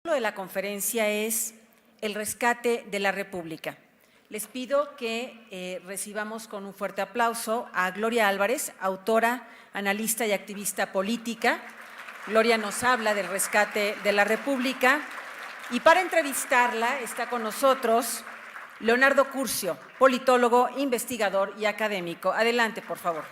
De la conferencia es el rescate de la República. Les pido que recibamos con un fuerte aplauso a Gloria Álvarez, autora, analista y activista política. Gloria nos habla del rescate de la República y para entrevistarla está con nosotros Leonardo Curcio, politólogo, investigador y académico. Adelante, por favor.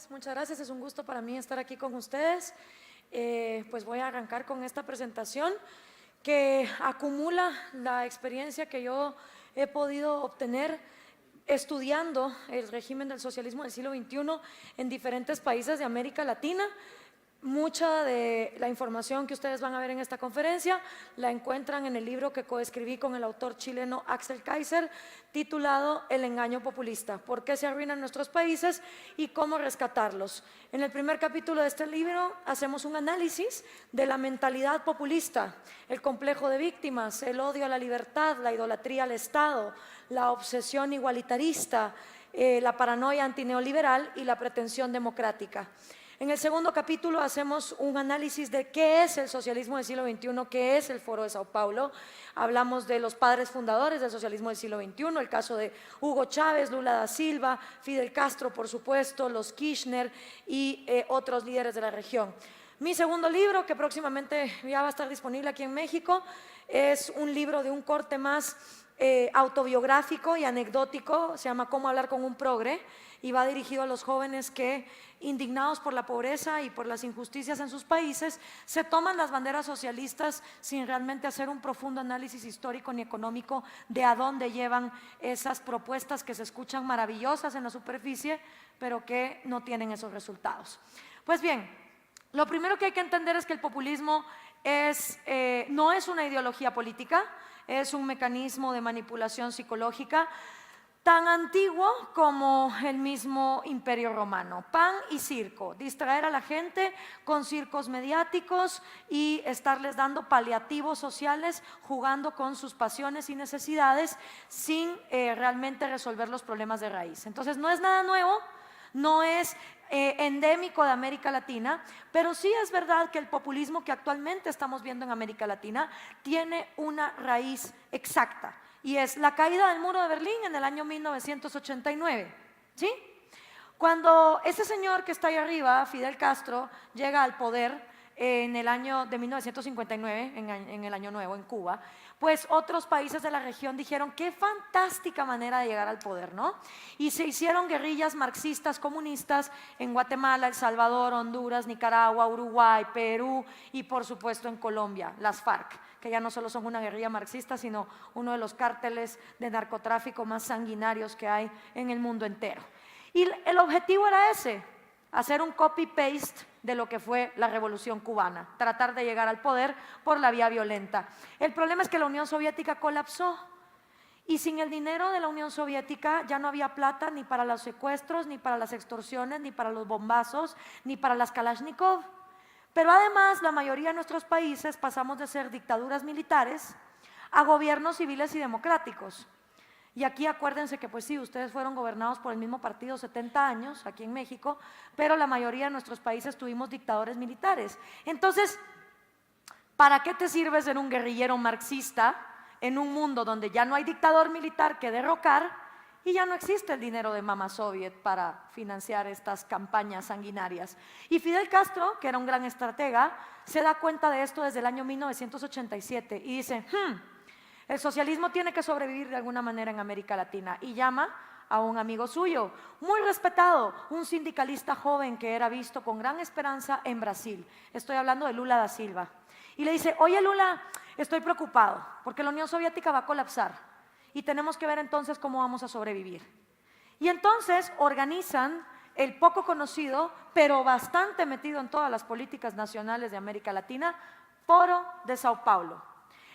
Muchas gracias, es un gusto para mí estar aquí con ustedes. Pues voy a arrancar con esta presentación que acumula la experiencia que yo he podido obtener estudiando el régimen del socialismo del siglo XXI en diferentes países de América Latina. Mucha de la información que ustedes van a ver en esta conferencia la encuentran en el libro que coescribí con el autor chileno Axel Kaiser, titulado El engaño populista, por qué se arruinan nuestros países y cómo rescatarlos. En el primer capítulo de este libro hacemos un análisis de la mentalidad populista, el complejo de víctimas, el odio a la libertad, la idolatría al Estado, la obsesión igualitarista, la paranoia antineoliberal y la pretensión democrática. En el segundo capítulo hacemos un análisis de qué es el socialismo del siglo XXI, qué es el Foro de Sao Paulo. Hablamos de los padres fundadores del socialismo del siglo XXI, el caso de Hugo Chávez, Lula da Silva, Fidel Castro, por supuesto, los Kirchner y otros líderes de la región. Mi segundo libro, que próximamente ya va a estar disponible aquí en México, es un libro de un corte más autobiográfico y anecdótico, se llama Cómo hablar con un progre, y va dirigido a los jóvenes que, indignados por la pobreza y por las injusticias en sus países, se toman las banderas socialistas sin realmente hacer un profundo análisis histórico ni económico de a dónde llevan esas propuestas que se escuchan maravillosas en la superficie, pero que no tienen esos resultados. Pues bien, lo primero que hay que entender es que el populismo no es una ideología política, es un mecanismo de manipulación psicológica tan antiguo como el mismo Imperio Romano. Pan y circo, distraer a la gente con circos mediáticos y estarles dando paliativos sociales, jugando con sus pasiones y necesidades sin realmente resolver los problemas de raíz. Entonces no es nada nuevo, no es endémico de América Latina, pero sí es verdad que el populismo que actualmente estamos viendo en América Latina tiene una raíz exacta, y es la caída del muro de Berlín en el año 1989, ¿sí? Cuando ese señor que está ahí arriba, Fidel Castro, llega al poder en el año de 1959, en el año nuevo en Cuba, pues otros países de la región dijeron qué fantástica manera de llegar al poder, ¿no? Y se hicieron guerrillas marxistas comunistas en Guatemala, El Salvador, Honduras, Nicaragua, Uruguay, Perú y por supuesto en Colombia, las FARC, que ya no solo son una guerrilla marxista, sino uno de los cárteles de narcotráfico más sanguinarios que hay en el mundo entero. Y el objetivo era ese, hacer un copy-paste de lo que fue la Revolución Cubana, tratar de llegar al poder por la vía violenta. El problema es que la Unión Soviética colapsó y sin el dinero de la Unión Soviética ya no había plata ni para los secuestros, ni para las extorsiones, ni para los bombazos, ni para las Kalashnikov. Pero además la mayoría de nuestros países pasamos de ser dictaduras militares a gobiernos civiles y democráticos. Y aquí acuérdense que pues sí, ustedes fueron gobernados por el mismo partido 70 años, aquí en México, pero la mayoría de nuestros países tuvimos dictadores militares. Entonces, ¿para qué te sirve ser un guerrillero marxista en un mundo donde ya no hay dictador militar que derrocar y ya no existe el dinero de Mama Soviet para financiar estas campañas sanguinarias? Y Fidel Castro, que era un gran estratega, se da cuenta de esto desde el año 1987 y dice, el socialismo tiene que sobrevivir de alguna manera en América Latina, y llama a un amigo suyo, muy respetado, un sindicalista joven que era visto con gran esperanza en Brasil. Estoy hablando de Lula da Silva. Y le dice, oye Lula, estoy preocupado porque la Unión Soviética va a colapsar y tenemos que ver entonces cómo vamos a sobrevivir. Y entonces organizan el poco conocido, pero bastante metido en todas las políticas nacionales de América Latina, Foro de Sao Paulo.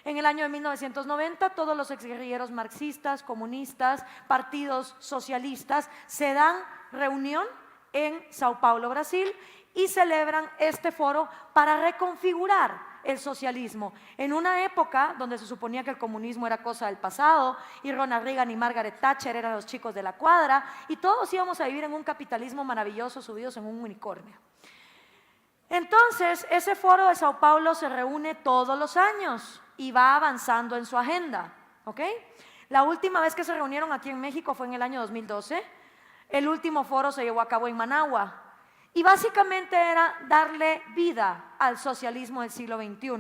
En el año de 1990, todos los exguerrilleros marxistas, comunistas, partidos socialistas se dan reunión en Sao Paulo, Brasil, y celebran este foro para reconfigurar el socialismo en una época donde se suponía que el comunismo era cosa del pasado y Ronald Reagan y Margaret Thatcher eran los chicos de la cuadra y todos íbamos a vivir en un capitalismo maravilloso subidos en un unicornio. Entonces, ese foro de Sao Paulo se reúne todos los años y va avanzando en su agenda, ¿ok? La última vez que se reunieron aquí en México fue en el año 2012. El último foro se llevó a cabo en Managua. Y básicamente era darle vida al socialismo del siglo XXI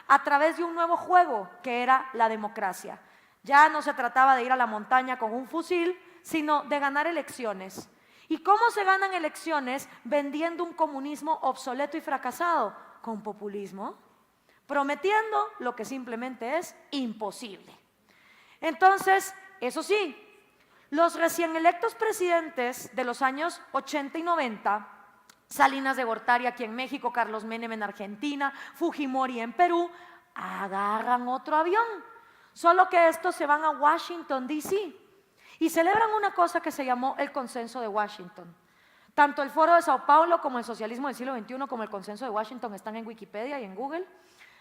a través de un nuevo juego que era la democracia. Ya no se trataba de ir a la montaña con un fusil, sino de ganar elecciones. ¿Y cómo se ganan elecciones? Vendiendo un comunismo obsoleto y fracasado, con populismo, prometiendo lo que simplemente es imposible. Entonces, eso sí, los recién electos presidentes de los años 80 y 90, Salinas de Gortari aquí en México, Carlos Menem en Argentina, Fujimori en Perú, agarran otro avión, solo que estos se van a Washington, D.C. y celebran una cosa que se llamó el Consenso de Washington. Tanto el Foro de Sao Paulo como el socialismo del siglo XXI como el Consenso de Washington están en Wikipedia y en Google,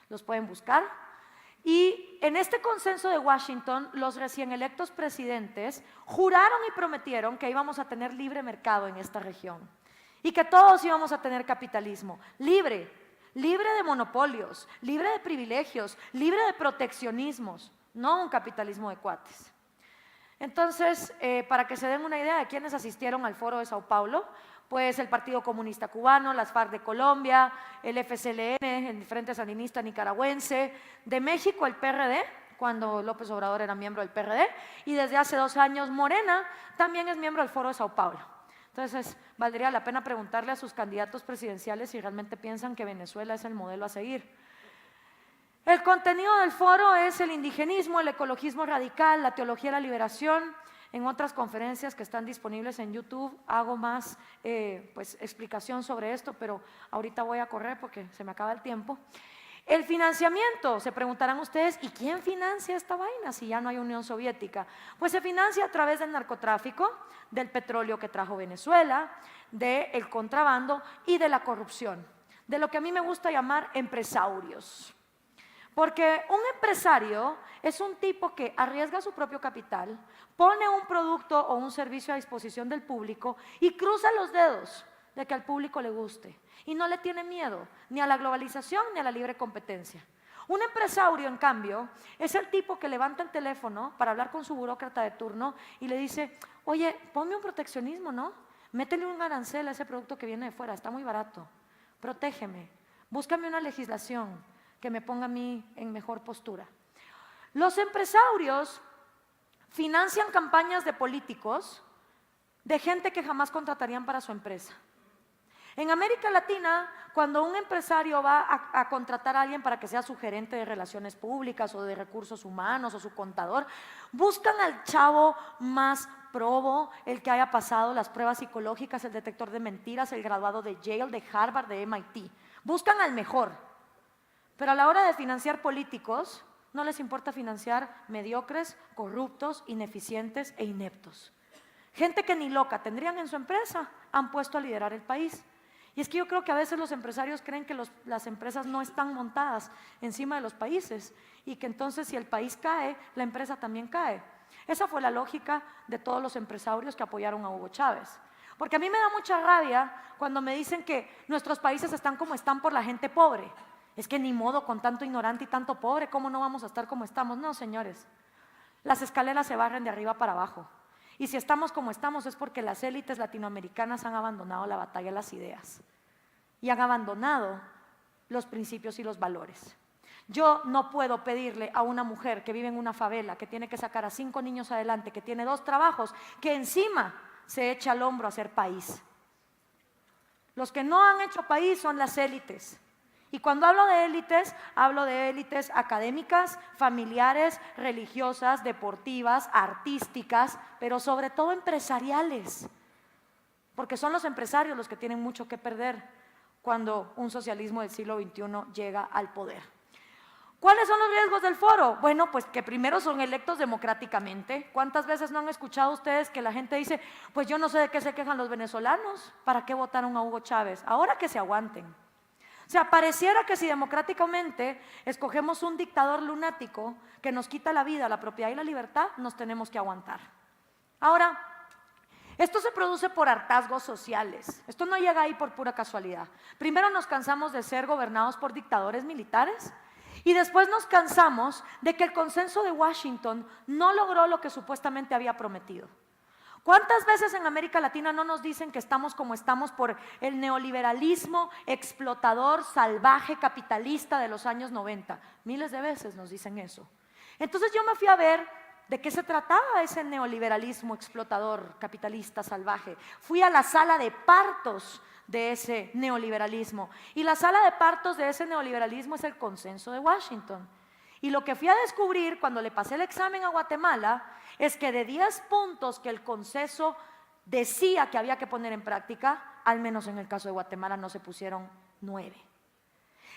los pueden buscar. Y en este Consenso de Washington, los recién electos presidentes juraron y prometieron que íbamos a tener libre mercado en esta región y que todos íbamos a tener capitalismo libre, libre de monopolios, libre de privilegios, libre de proteccionismos, no un capitalismo de cuates. Entonces, para que se den una idea de quiénes asistieron al Foro de Sao Paulo, pues el Partido Comunista Cubano, las FARC de Colombia, el FSLN, el Frente Sandinista Nicaragüense, de México el PRD, cuando López Obrador era miembro del PRD, y desde hace 2 años Morena también es miembro del Foro de Sao Paulo. Entonces, valdría la pena preguntarle a sus candidatos presidenciales si realmente piensan que Venezuela es el modelo a seguir. El contenido del foro es el indigenismo, el ecologismo radical, la teología de la liberación. En otras conferencias que están disponibles en YouTube hago más explicación sobre esto, pero ahorita voy a correr porque se me acaba el tiempo. El financiamiento, se preguntarán ustedes, ¿y quién financia esta vaina si ya no hay Unión Soviética? Pues se financia a través del narcotráfico, del petróleo que trajo Venezuela, del contrabando y de la corrupción, de lo que a mí me gusta llamar empresarios. Porque un empresario es un tipo que arriesga su propio capital, pone un producto o un servicio a disposición del público y cruza los dedos de que al público le guste y no le tiene miedo ni a la globalización ni a la libre competencia. Un empresario, en cambio, es el tipo que levanta el teléfono para hablar con su burócrata de turno y le dice, oye, ponme un proteccionismo, ¿no? Métele un arancel a ese producto que viene de fuera, está muy barato, protégeme, búscame una legislación que me ponga a mí en mejor postura. Los empresarios financian campañas de políticos de gente que jamás contratarían para su empresa. En América Latina, cuando un empresario va a contratar a alguien para que sea su gerente de relaciones públicas o de recursos humanos o su contador, buscan al chavo más probo, el que haya pasado las pruebas psicológicas, el detector de mentiras, el graduado de Yale, de Harvard, de MIT. Buscan al mejor. Pero a la hora de financiar políticos, no les importa financiar mediocres, corruptos, ineficientes e ineptos. Gente que ni loca tendrían en su empresa, han puesto a liderar el país. Y es que yo creo que a veces los empresarios creen que las empresas no están montadas encima de los países y que entonces si el país cae, la empresa también cae. Esa fue la lógica de todos los empresarios que apoyaron a Hugo Chávez. Porque a mí me da mucha rabia cuando me dicen que nuestros países están como están por la gente pobre. Es que ni modo, con tanto ignorante y tanto pobre, ¿cómo no vamos a estar como estamos? No, señores, las escaleras se barren de arriba para abajo. Y si estamos como estamos es porque las élites latinoamericanas han abandonado la batalla de las ideas y han abandonado los principios y los valores. Yo no puedo pedirle a una mujer que vive en una favela, que tiene que sacar a 5 niños adelante, que tiene 2 trabajos, que encima se echa al hombro a hacer país. Los que no han hecho país son las élites. Y cuando hablo de élites académicas, familiares, religiosas, deportivas, artísticas, pero sobre todo empresariales, porque son los empresarios los que tienen mucho que perder cuando un socialismo del siglo XXI llega al poder. ¿Cuáles son los riesgos del foro? Bueno, pues que primero son electos democráticamente. ¿Cuántas veces no han escuchado ustedes que la gente dice, pues yo no sé de qué se quejan los venezolanos, ¿para qué votaron a Hugo Chávez? Ahora que se aguanten. O sea, pareciera que si democráticamente escogemos un dictador lunático que nos quita la vida, la propiedad y la libertad, nos tenemos que aguantar. Ahora, esto se produce por hartazgos sociales. Esto no llega ahí por pura casualidad. Primero nos cansamos de ser gobernados por dictadores militares y después nos cansamos de que el consenso de Washington no logró lo que supuestamente había prometido. ¿Cuántas veces en América Latina no nos dicen que estamos como estamos por el neoliberalismo explotador, salvaje, capitalista de los años 90? Miles de veces nos dicen eso. Entonces yo me fui a ver de qué se trataba ese neoliberalismo explotador, capitalista, salvaje. Fui a la sala de partos de ese neoliberalismo. Y la sala de partos de ese neoliberalismo es el consenso de Washington. Y lo que fui a descubrir cuando le pasé el examen a Guatemala es que de 10 puntos que el consenso decía que había que poner en práctica, al menos en el caso de Guatemala no se pusieron 9.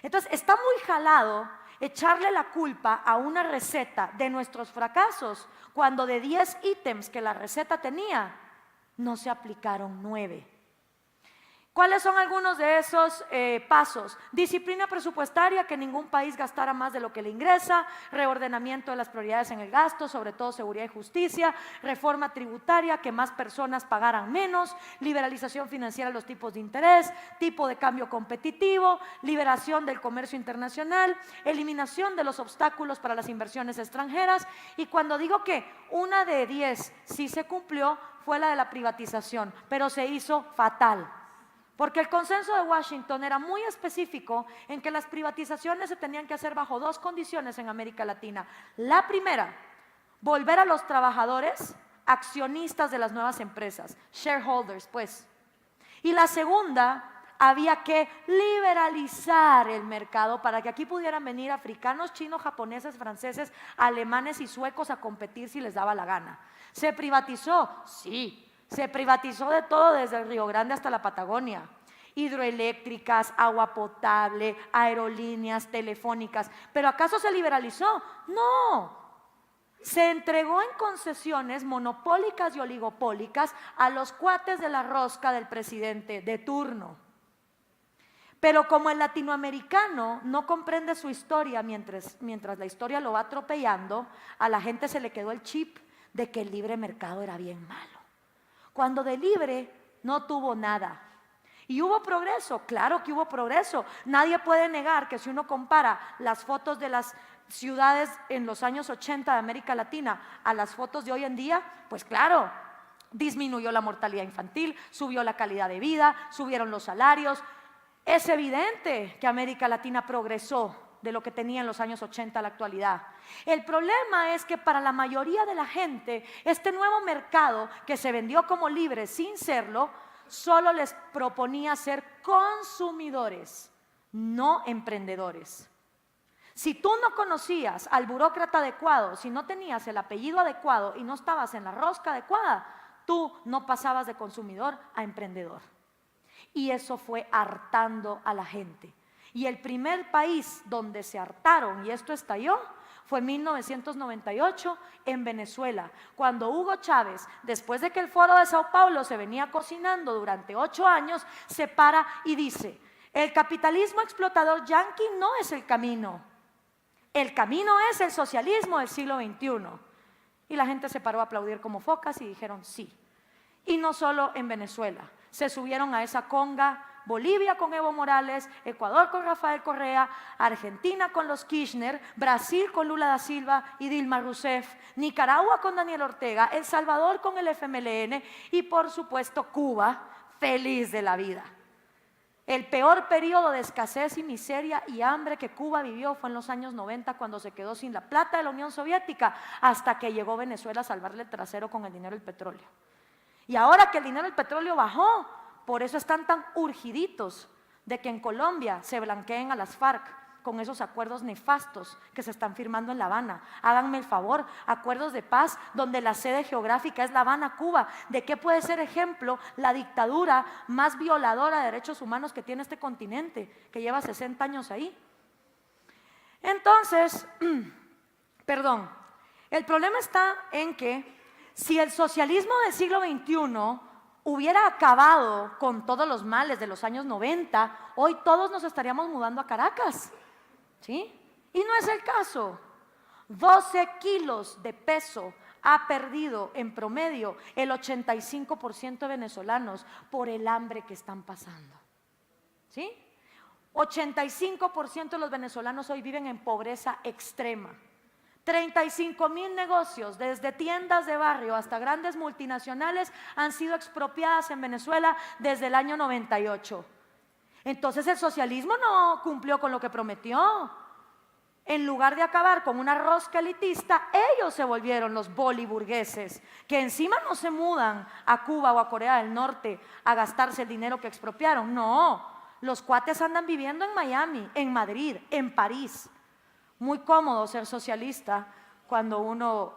Entonces está muy jalado echarle la culpa a una receta de nuestros fracasos cuando de 10 ítems que la receta tenía, no se aplicaron 9. ¿Cuáles son algunos de esos pasos? Disciplina presupuestaria, que ningún país gastara más de lo que le ingresa, reordenamiento de las prioridades en el gasto, sobre todo seguridad y justicia, reforma tributaria, que más personas pagaran menos, liberalización financiera de los tipos de interés, tipo de cambio competitivo, liberación del comercio internacional, eliminación de los obstáculos para las inversiones extranjeras. Y cuando digo que una de 10 sí se cumplió, fue la de la privatización, pero se hizo fatal. Porque el consenso de Washington era muy específico en que las privatizaciones se tenían que hacer bajo 2 condiciones en América Latina. La primera, volver a los trabajadores accionistas de las nuevas empresas, shareholders pues. Y la segunda, había que liberalizar el mercado para que aquí pudieran venir africanos, chinos, japoneses, franceses, alemanes y suecos a competir si les daba la gana. ¿Se privatizó? Sí. Se privatizó de todo desde el Río Grande hasta la Patagonia. Hidroeléctricas, agua potable, aerolíneas, telefónicas. ¿Pero acaso se liberalizó? No. Se entregó en concesiones monopólicas y oligopólicas a los cuates de la rosca del presidente de turno. Pero como el latinoamericano no comprende su historia mientras la historia lo va atropellando, a la gente se le quedó el chip de que el libre mercado era bien malo. Cuando de libre no tuvo nada. ¿Y hubo progreso? Claro que hubo progreso. Nadie puede negar que si uno compara las fotos de las ciudades en los años 80 de América Latina a las fotos de hoy en día, pues claro, disminuyó la mortalidad infantil, subió la calidad de vida, subieron los salarios. Es evidente que América Latina progresó de lo que tenía en los años 80 a la actualidad. El problema es que para la mayoría de la gente, este nuevo mercado que se vendió como libre sin serlo, solo les proponía ser consumidores, no emprendedores. Si tú no conocías al burócrata adecuado, si no tenías el apellido adecuado y no estabas en la rosca adecuada, tú no pasabas de consumidor a emprendedor. Y eso fue hartando a la gente. Y el primer país donde se hartaron, y esto estalló, fue en 1998 en Venezuela, cuando Hugo Chávez, después de que el Foro de Sao Paulo se venía cocinando durante 8 años, se para y dice: el capitalismo explotador yanqui no es el camino es el socialismo del siglo XXI. Y la gente se paró a aplaudir como focas y dijeron sí. Y no solo en Venezuela, se subieron a esa conga Bolivia con Evo Morales, Ecuador con Rafael Correa, Argentina con los Kirchner, Brasil con Lula da Silva y Dilma Rousseff, Nicaragua con Daniel Ortega, El Salvador con el FMLN y por supuesto Cuba, feliz de la vida. El peor periodo de escasez y miseria y hambre que Cuba vivió fue en los años 90, cuando se quedó sin la plata de la Unión Soviética, hasta que llegó Venezuela a salvarle el trasero con el dinero del petróleo. Y ahora que el dinero del petróleo bajó, por eso están tan urgiditos de que en Colombia se blanqueen a las FARC con esos acuerdos nefastos que se están firmando en La Habana. Háganme el favor, acuerdos de paz donde la sede geográfica es La Habana, Cuba. ¿De qué puede ser ejemplo la dictadura más violadora de derechos humanos que tiene este continente, que lleva 60 años ahí? Entonces, el problema está en que si el socialismo del siglo XXI hubiera acabado con todos los males de los años 90, hoy todos nos estaríamos mudando a Caracas, ¿sí? Y no es el caso. 12 kilos de peso ha perdido en promedio el 85% de venezolanos por el hambre que están pasando, ¿sí? 85% de los venezolanos hoy viven en pobreza extrema. 35,000 negocios, desde tiendas de barrio hasta grandes multinacionales, han sido expropiadas en Venezuela desde el año 98. Entonces el socialismo no cumplió con lo que prometió. En lugar de acabar con una rosca elitista, ellos se volvieron los boliburgueses, que encima no se mudan a Cuba o a Corea del Norte a gastarse el dinero que expropiaron. No, los cuates andan viviendo en Miami, en Madrid, en París. Muy cómodo ser socialista cuando uno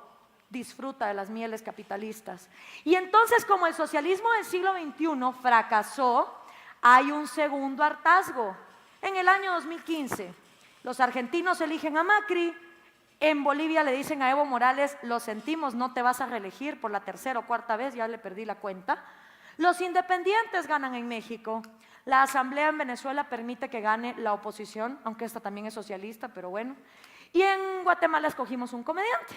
disfruta de las mieles capitalistas. Y entonces, como el socialismo del siglo XXI fracasó, hay un segundo hartazgo. En el año 2015, los argentinos eligen a Macri, en Bolivia le dicen a Evo Morales, lo sentimos, no te vas a reelegir por la tercera o cuarta vez, ya le perdí la cuenta. Los independientes ganan en México. La asamblea en Venezuela permite que gane la oposición, aunque esta también es socialista, pero bueno. Y en Guatemala escogimos un comediante.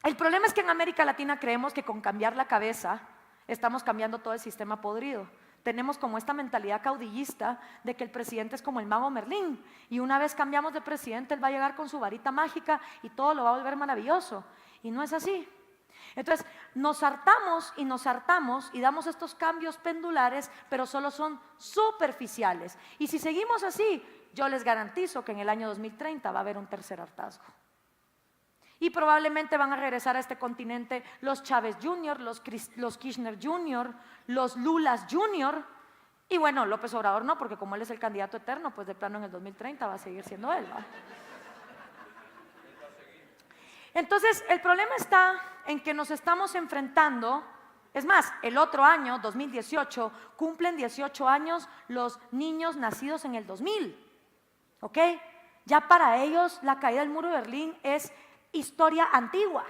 El problema es que en América Latina creemos que con cambiar la cabeza estamos cambiando todo el sistema podrido. Tenemos como esta mentalidad caudillista de que el presidente es como el mago Merlín y una vez cambiamos de presidente él va a llegar con su varita mágica y todo lo va a volver maravilloso. Y no es así. Entonces nos hartamos y damos estos cambios pendulares, pero solo son superficiales. Y si seguimos así, yo les garantizo que en el año 2030 va a haber un tercer hartazgo. Y probablemente van a regresar a este continente los Chávez Jr., los Kirchner Jr., los Lulas Jr., y bueno, López Obrador no, porque como él es el candidato eterno, pues de plano en el 2030 va a seguir siendo él, ¿va? Entonces, el problema está en que nos estamos enfrentando, es más, el otro año, 2018, cumplen 18 años los niños nacidos en el 2000, ¿ok? Ya para ellos la caída del muro de Berlín es historia antigua.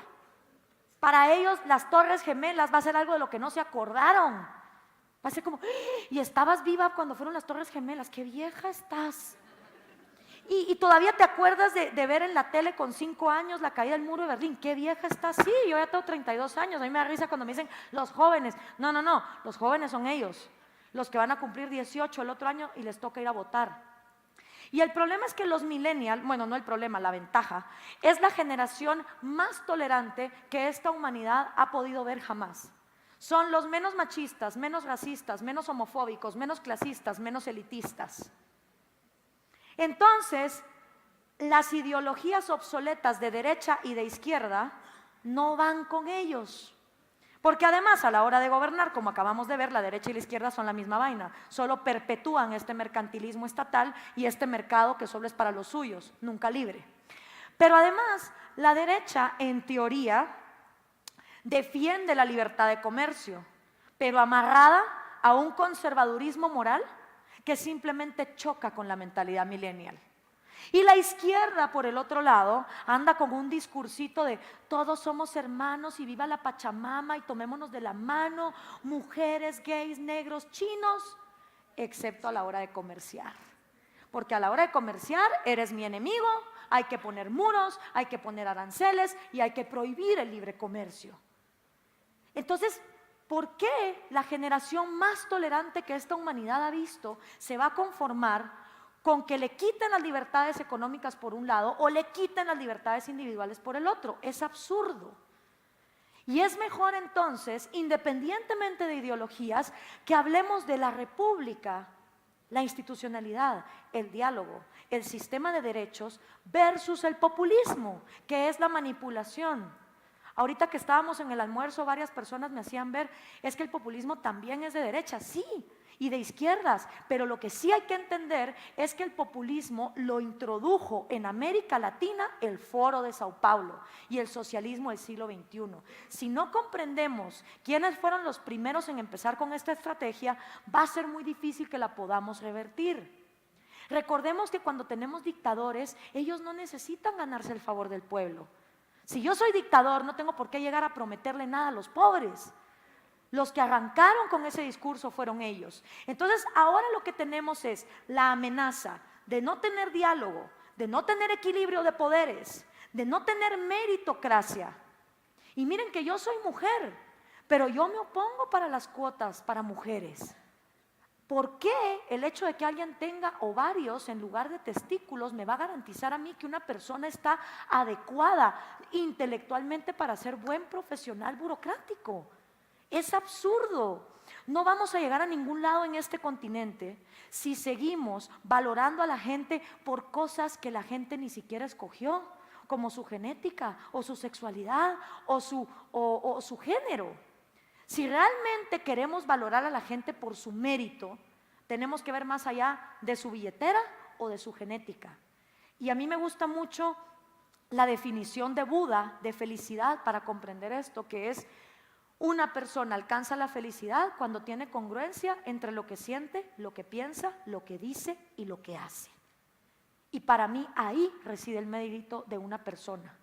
Para ellos las Torres Gemelas va a ser algo de lo que no se acordaron. Va a ser como, y estabas viva cuando fueron las Torres Gemelas, qué vieja estás. Y todavía te acuerdas de ver en la tele con 5 años la caída del muro de Berlín, qué vieja estás. Sí, yo ya tengo 32 años, a mí me da risa cuando me dicen los jóvenes. No, los jóvenes son ellos, los que van a cumplir 18 el otro año y les toca ir a votar. Y el problema es que los millennials, bueno, no el problema, la ventaja, es la generación más tolerante que esta humanidad ha podido ver jamás. Son los menos machistas, menos racistas, menos homofóbicos, menos clasistas, menos elitistas. Entonces, las ideologías obsoletas de derecha y de izquierda no van con ellos. Porque además a la hora de gobernar, como acabamos de ver, la derecha y la izquierda son la misma vaina, solo perpetúan este mercantilismo estatal y este mercado que solo es para los suyos, nunca libre. Pero además, la derecha en teoría defiende la libertad de comercio, pero amarrada a un conservadurismo moral que simplemente choca con la mentalidad millennial. Y la izquierda, por el otro lado, anda con un discursito de todos somos hermanos y viva la Pachamama y tomémonos de la mano, mujeres, gays, negros, chinos, excepto a la hora de comerciar. Porque a la hora de comerciar eres mi enemigo, hay que poner muros, hay que poner aranceles y hay que prohibir el libre comercio. Entonces, ¿por qué la generación más tolerante que esta humanidad ha visto se va a conformar con que le quiten las libertades económicas por un lado o le quiten las libertades individuales por el otro? Es absurdo. Y es mejor entonces, independientemente de ideologías, que hablemos de la república, la institucionalidad, el diálogo, el sistema de derechos versus el populismo, que es la manipulación. Ahorita que estábamos en el almuerzo, varias personas me hacían ver, es que el populismo también es de derecha, sí, y de izquierdas, pero lo que sí hay que entender es que el populismo lo introdujo en América Latina el Foro de Sao Paulo y el socialismo del siglo XXI. Si no comprendemos quiénes fueron los primeros en empezar con esta estrategia, va a ser muy difícil que la podamos revertir. Recordemos que cuando tenemos dictadores, ellos no necesitan ganarse el favor del pueblo. Si yo soy dictador, no tengo por qué llegar a prometerle nada a los pobres. Los que arrancaron con ese discurso fueron ellos. Entonces, ahora lo que tenemos es la amenaza de no tener diálogo, de no tener equilibrio de poderes, de no tener meritocracia. Y miren que yo soy mujer, pero yo me opongo para las cuotas para mujeres. ¿Por qué el hecho de que alguien tenga ovarios en lugar de testículos me va a garantizar a mí que una persona está adecuada intelectualmente para ser buen profesional burocrático? Es absurdo. No vamos a llegar a ningún lado en este continente si seguimos valorando a la gente por cosas que la gente ni siquiera escogió, como su genética o su sexualidad o su género. Si realmente queremos valorar a la gente por su mérito, tenemos que ver más allá de su billetera o de su genética. Y a mí me gusta mucho la definición de Buda de felicidad para comprender esto, que es: una persona alcanza la felicidad cuando tiene congruencia entre lo que siente, lo que piensa, lo que dice y lo que hace. Y para mí ahí reside el mérito de una persona.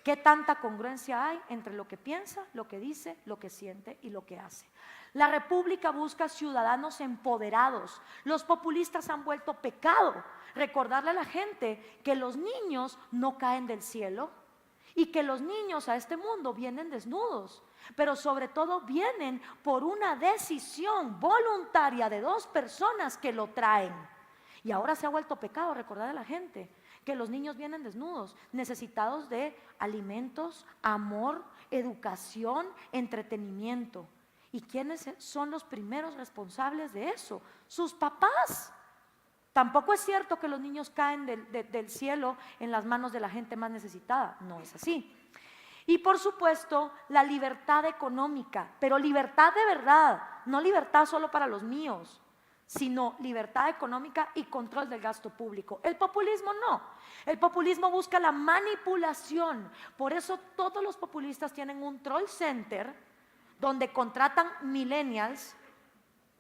¿Qué tanta congruencia hay entre lo que piensa, lo que dice, lo que siente y lo que hace? La República busca ciudadanos empoderados. Los populistas han vuelto pecado recordarle a la gente que los niños no caen del cielo y que los niños a este mundo vienen desnudos, pero sobre todo vienen por una decisión voluntaria de dos personas que lo traen. Y ahora se ha vuelto pecado recordar a la gente que los niños vienen desnudos, necesitados de alimentos, amor, educación, entretenimiento. ¿Y quiénes son los primeros responsables de eso? Sus papás. Tampoco es cierto que los niños caen del cielo en las manos de la gente más necesitada, no es así. Y por supuesto, la libertad económica, pero libertad de verdad, no libertad solo para los míos, sino libertad económica y control del gasto público. El populismo no. El populismo busca la manipulación. Por eso todos los populistas tienen un troll center donde contratan millennials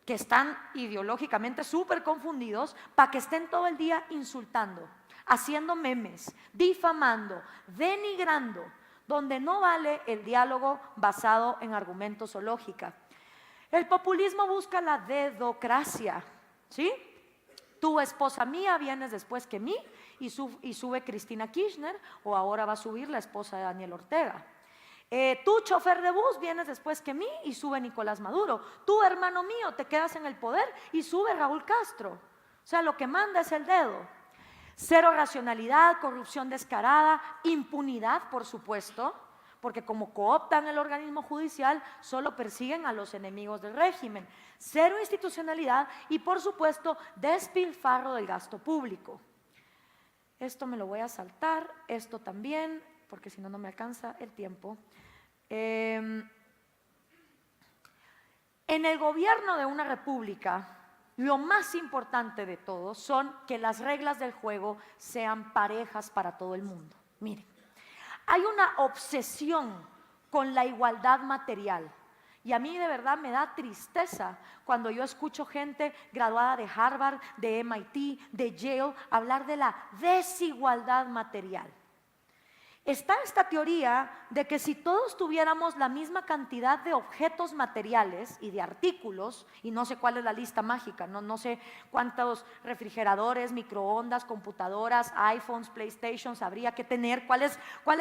que están ideológicamente súper confundidos para que estén todo el día insultando, haciendo memes, difamando, denigrando, donde no vale el diálogo basado en argumentos o lógica. El populismo busca la dedocracia, ¿sí? Tu esposa mía vienes después que mí y sube Cristina Kirchner, o ahora va a subir la esposa de Daniel Ortega. Tú, chofer de bus, vienes después que mí y sube Nicolás Maduro. Tú, hermano mío, te quedas en el poder y sube Raúl Castro. O sea, lo que manda es el dedo. Cero racionalidad, corrupción descarada, impunidad, por supuesto, porque como cooptan el organismo judicial, solo persiguen a los enemigos del régimen. Cero institucionalidad y, por supuesto, despilfarro del gasto público. Esto me lo voy a saltar, esto también, porque si no, no me alcanza el tiempo. En el gobierno de una república, lo más importante de todo son que las reglas del juego sean parejas para todo el mundo. Miren, hay una obsesión con la igualdad material y a mí de verdad me da tristeza cuando yo escucho gente graduada de Harvard, de MIT, de Yale, hablar de la desigualdad material. Está esta teoría de que si todos tuviéramos la misma cantidad de objetos materiales y de artículos, y no sé cuál es la lista mágica, no sé cuántos refrigeradores, microondas, computadoras, iPhones, PlayStations habría que tener, cuál es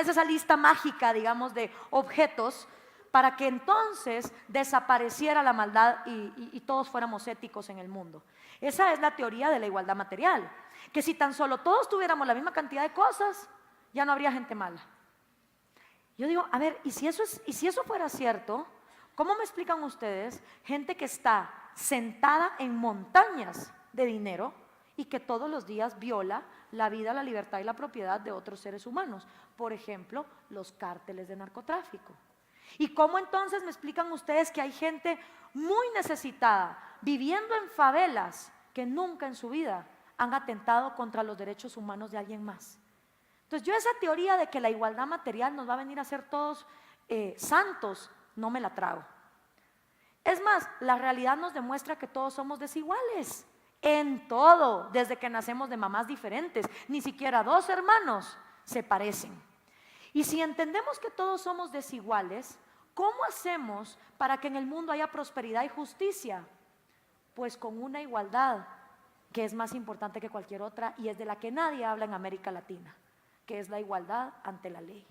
esa lista mágica, digamos, de objetos, para que entonces desapareciera la maldad y todos fuéramos éticos en el mundo. Esa es la teoría de la igualdad material, que si tan solo todos tuviéramos la misma cantidad de cosas, ya no habría gente mala. Yo digo, a ver, ¿y si eso fuera cierto? ¿Cómo me explican ustedes gente que está sentada en montañas de dinero y que todos los días viola la vida, la libertad y la propiedad de otros seres humanos? Por ejemplo, los cárteles de narcotráfico. ¿Y cómo entonces me explican ustedes que hay gente muy necesitada, viviendo en favelas, que nunca en su vida han atentado contra los derechos humanos de alguien más? Entonces yo esa teoría de que la igualdad material nos va a venir a ser todos santos, no me la trago. Es más, la realidad nos demuestra que todos somos desiguales en todo, desde que nacemos de mamás diferentes. Ni siquiera dos hermanos se parecen. Y si entendemos que todos somos desiguales, ¿cómo hacemos para que en el mundo haya prosperidad y justicia? Pues con una igualdad que es más importante que cualquier otra y es de la que nadie habla en América Latina, que es la igualdad ante la ley.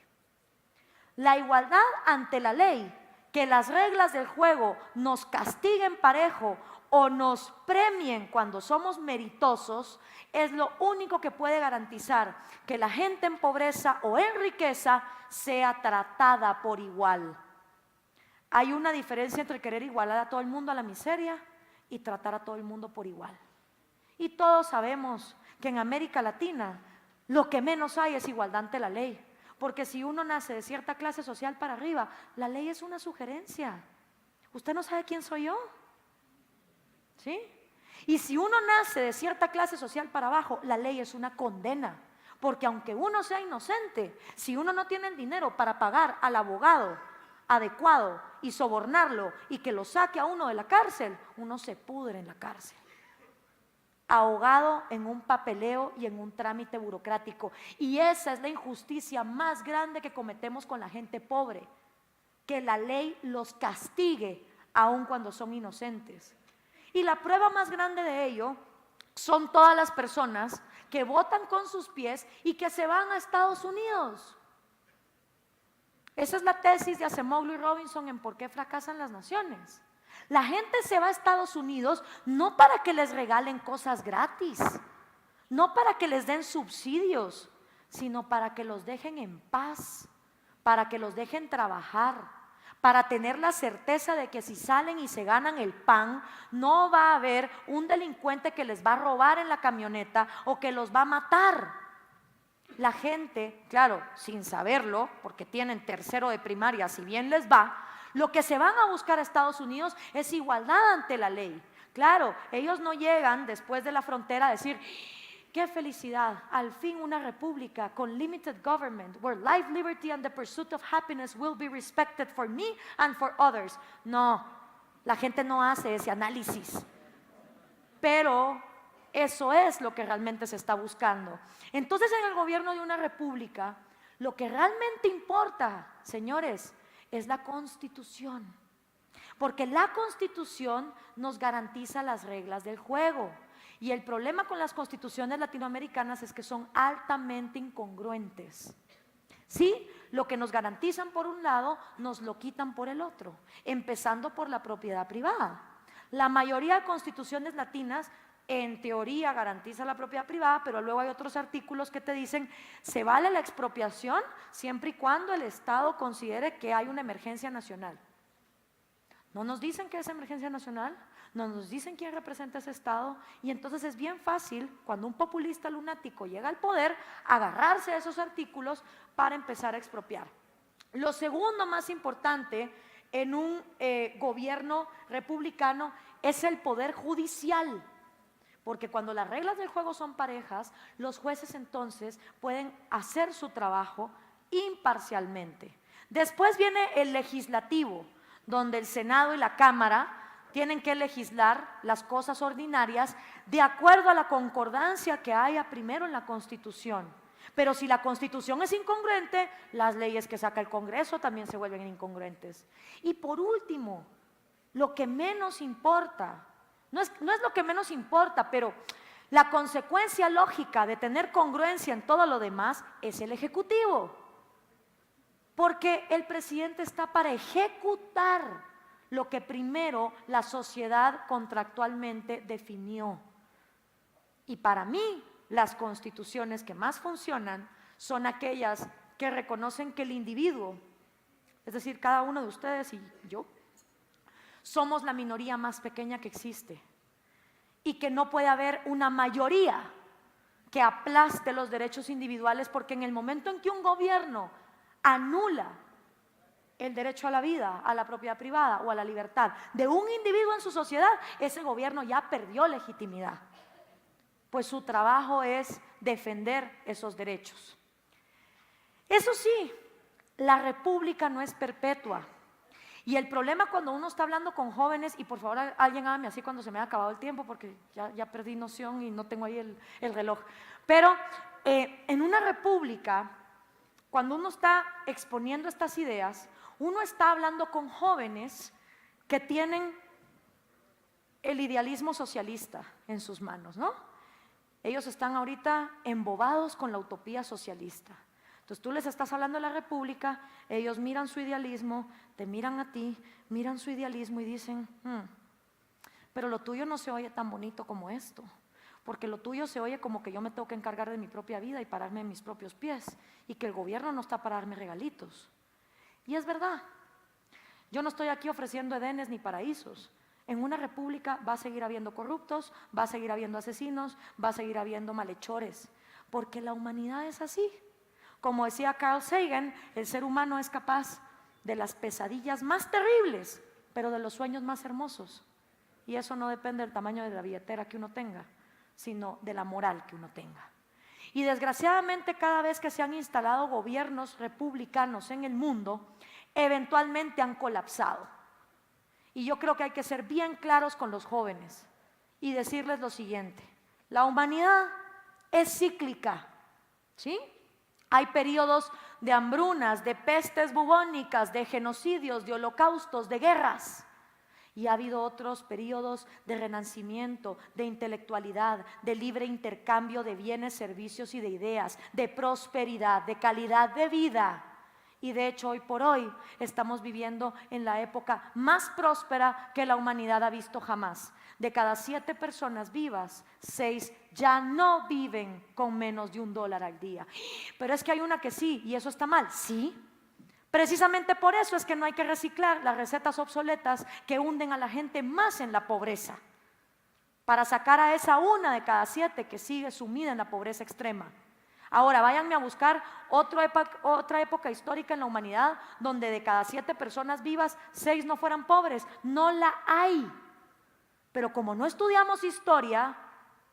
La igualdad ante la ley, que las reglas del juego nos castiguen parejo o nos premien cuando somos meritosos, es lo único que puede garantizar que la gente en pobreza o en riqueza sea tratada por igual. Hay una diferencia entre querer igualar a todo el mundo a la miseria y tratar a todo el mundo por igual. Y todos sabemos que en América Latina lo que menos hay es igualdad ante la ley. Porque si uno nace de cierta clase social para arriba, la ley es una sugerencia. ¿Usted no sabe quién soy yo? ¿Sí? Y si uno nace de cierta clase social para abajo, la ley es una condena. Porque aunque uno sea inocente, si uno no tiene el dinero para pagar al abogado adecuado y sobornarlo y que lo saque a uno de la cárcel, uno se pudre en la cárcel, ahogado en un papeleo y en un trámite burocrático. Y esa es la injusticia más grande que cometemos con la gente pobre, que la ley los castigue aun cuando son inocentes. Y la prueba más grande de ello son todas las personas que votan con sus pies y que se van a Estados Unidos. Esa es la tesis de Acemoglu y Robinson en Por qué fracasan las naciones. La gente se va a Estados Unidos no para que les regalen cosas gratis, no para que les den subsidios, sino para que los dejen en paz, para que los dejen trabajar, para tener la certeza de que si salen y se ganan el pan, no va a haber un delincuente que les va a robar en la camioneta o que los va a matar. La gente, claro, sin saberlo, porque tienen tercero de primaria, si bien les va, lo que se van a buscar a Estados Unidos es igualdad ante la ley. Claro, ellos no llegan después de la frontera a decir, qué felicidad, al fin una república con limited government, where life, liberty and the pursuit of happiness will be respected for me and for others. No, la gente no hace ese análisis, pero eso es lo que realmente se está buscando. Entonces, en el gobierno de una república, lo que realmente importa, señores, es la Constitución, porque la Constitución nos garantiza las reglas del juego. Y el problema con las constituciones latinoamericanas es que son altamente incongruentes. Sí, lo que nos garantizan por un lado, nos lo quitan por el otro, empezando por la propiedad privada. La mayoría de constituciones latinas en teoría garantiza la propiedad privada, pero luego hay otros artículos que te dicen se vale la expropiación siempre y cuando el Estado considere que hay una emergencia nacional. No nos dicen qué es emergencia nacional, no nos dicen quién representa ese Estado, y entonces es bien fácil cuando un populista lunático llega al poder agarrarse a esos artículos para empezar a expropiar. Lo segundo más importante en un gobierno republicano es el poder judicial. Porque cuando las reglas del juego son parejas, los jueces entonces pueden hacer su trabajo imparcialmente. Después viene el legislativo, donde el Senado y la Cámara tienen que legislar las cosas ordinarias de acuerdo a la concordancia que haya primero en la Constitución. Pero si la Constitución es incongruente, las leyes que saca el Congreso también se vuelven incongruentes. Y por último, lo que menos importa, no es lo que menos importa, pero la consecuencia lógica de tener congruencia en todo lo demás es el Ejecutivo. Porque el presidente está para ejecutar lo que primero la sociedad contractualmente definió. Y para mí, las constituciones que más funcionan son aquellas que reconocen que el individuo, es decir, cada uno de ustedes y yo, somos la minoría más pequeña que existe y que no puede haber una mayoría que aplaste los derechos individuales, porque en el momento en que un gobierno anula el derecho a la vida, a la propiedad privada o a la libertad de un individuo en su sociedad, ese gobierno ya perdió legitimidad, pues su trabajo es defender esos derechos. Eso sí, la república no es perpetua. Y el problema cuando uno está hablando con jóvenes, y por favor alguien hágame así cuando se me ha acabado el tiempo, porque ya perdí noción y no tengo ahí el reloj, pero en una república, cuando uno está exponiendo estas ideas, uno está hablando con jóvenes que tienen el idealismo socialista en sus manos, ¿no? Ellos están ahorita embobados con la utopía socialista. Entonces tú les estás hablando de la república, ellos miran su idealismo, te miran a ti, miran su idealismo y dicen, pero lo tuyo no se oye tan bonito como esto, porque lo tuyo se oye como que yo me tengo que encargar de mi propia vida y pararme en mis propios pies, y que el gobierno no está para darme regalitos. Y es verdad, yo no estoy aquí ofreciendo edenes ni paraísos. En una república va a seguir habiendo corruptos, va a seguir habiendo asesinos, va a seguir habiendo malhechores, porque la humanidad es así. Como decía Carl Sagan, el ser humano es capaz de las pesadillas más terribles, pero de los sueños más hermosos. Y eso no depende del tamaño de la billetera que uno tenga, sino de la moral que uno tenga. Y desgraciadamente cada vez que se han instalado gobiernos republicanos en el mundo, eventualmente han colapsado. Y yo creo que hay que ser bien claros con los jóvenes y decirles lo siguiente: la humanidad es cíclica, ¿sí? Hay periodos de hambrunas, de pestes bubónicas, de genocidios, de holocaustos, de guerras. Y ha habido otros periodos de renacimiento, de intelectualidad, de libre intercambio de bienes, servicios y de ideas, de prosperidad, de calidad de vida. Y de hecho hoy por hoy estamos viviendo en la época más próspera que la humanidad ha visto jamás. De cada 7 personas vivas, 6 ya no viven con menos de $1 al día. Pero es que hay una que sí, y eso está mal. Sí, precisamente por eso es que no hay que reciclar las recetas obsoletas que hunden a la gente más en la pobreza, para sacar a esa 1 de cada 7 que sigue sumida en la pobreza extrema. Ahora váyanme a buscar otra época histórica en la humanidad donde de cada 7 personas vivas 6 no fueran pobres. No la hay. Pero como no estudiamos historia,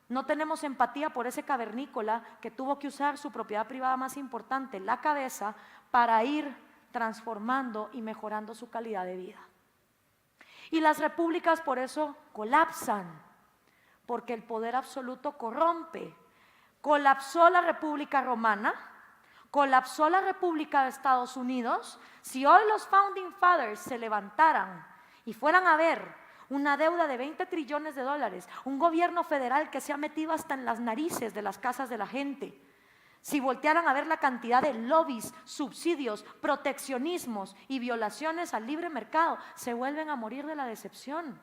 no tenemos empatía por ese cavernícola que tuvo que usar su propiedad privada más importante, la cabeza, para ir transformando y mejorando su calidad de vida. Y las repúblicas por eso colapsan, porque el poder absoluto corrompe. Colapsó la República Romana, colapsó la República de Estados Unidos. Si hoy los Founding Fathers se levantaran y fueran a ver una deuda de $20 trillones, un gobierno federal que se ha metido hasta en las narices de las casas de la gente, si voltearan a ver la cantidad de lobbies, subsidios, proteccionismos y violaciones al libre mercado, se vuelven a morir de la decepción.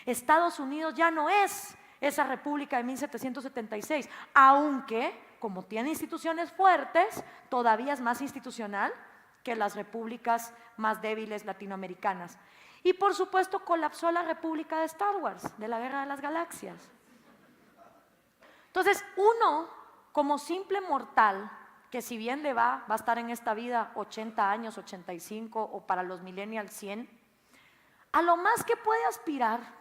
Estados Unidos ya no es esa república de 1776, aunque como tiene instituciones fuertes, todavía es más institucional que las repúblicas más débiles latinoamericanas. Y por supuesto colapsó la república de Star Wars, de la Guerra de las Galaxias. Entonces uno, como simple mortal, que si bien le va a estar en esta vida 80 años, 85 o para los millennials 100, a lo más que puede aspirar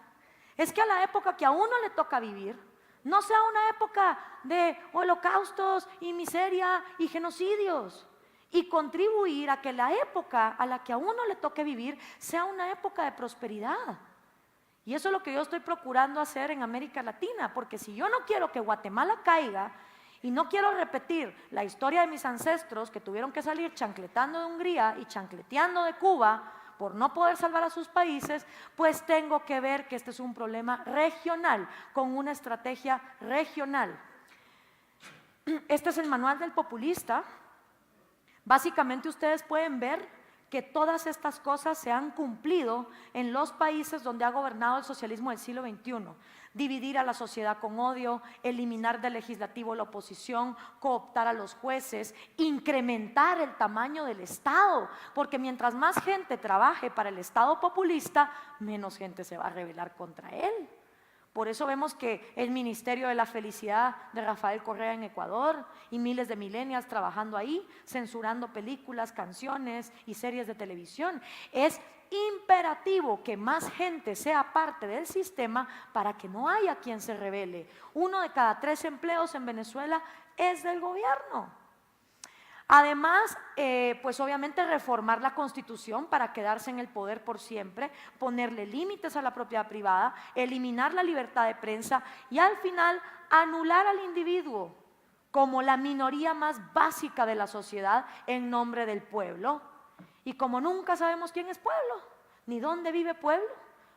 es que a la época que a uno le toca vivir no sea una época de holocaustos y miseria y genocidios, y contribuir a que la época a la que a uno le toque vivir sea una época de prosperidad. Y eso es lo que yo estoy procurando hacer en América Latina, porque si yo no quiero que Guatemala caiga y no quiero repetir la historia de mis ancestros que tuvieron que salir chancletando de Hungría y chancleteando de Cuba por no poder salvar a sus países, pues tengo que ver que este es un problema regional, con una estrategia regional. Este es el manual del populista. Básicamente ustedes pueden ver que todas estas cosas se han cumplido en los países donde ha gobernado el socialismo del siglo XXI. Dividir a la sociedad con odio, eliminar del legislativo la oposición, cooptar a los jueces, incrementar el tamaño del Estado, porque mientras más gente trabaje para el Estado populista, menos gente se va a rebelar contra él. Por eso vemos que el Ministerio de la Felicidad de Rafael Correa en Ecuador y miles de millennials trabajando ahí, censurando películas, canciones y series de televisión. Es imperativo que más gente sea parte del sistema para que no haya quien se rebele. 1 de cada 3 empleos en Venezuela es del gobierno. Además, pues obviamente reformar la Constitución para quedarse en el poder por siempre, ponerle límites a la propiedad privada, eliminar la libertad de prensa y al final anular al individuo como la minoría más básica de la sociedad en nombre del pueblo. Y como nunca sabemos quién es pueblo, ni dónde vive pueblo,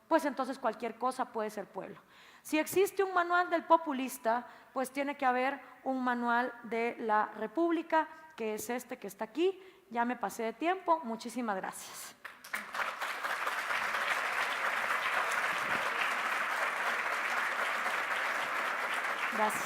pues entonces cualquier cosa puede ser pueblo. Si existe un manual del populista, pues tiene que haber un manual de la República, que es este que está aquí. Ya me pasé de tiempo, muchísimas gracias. Gracias.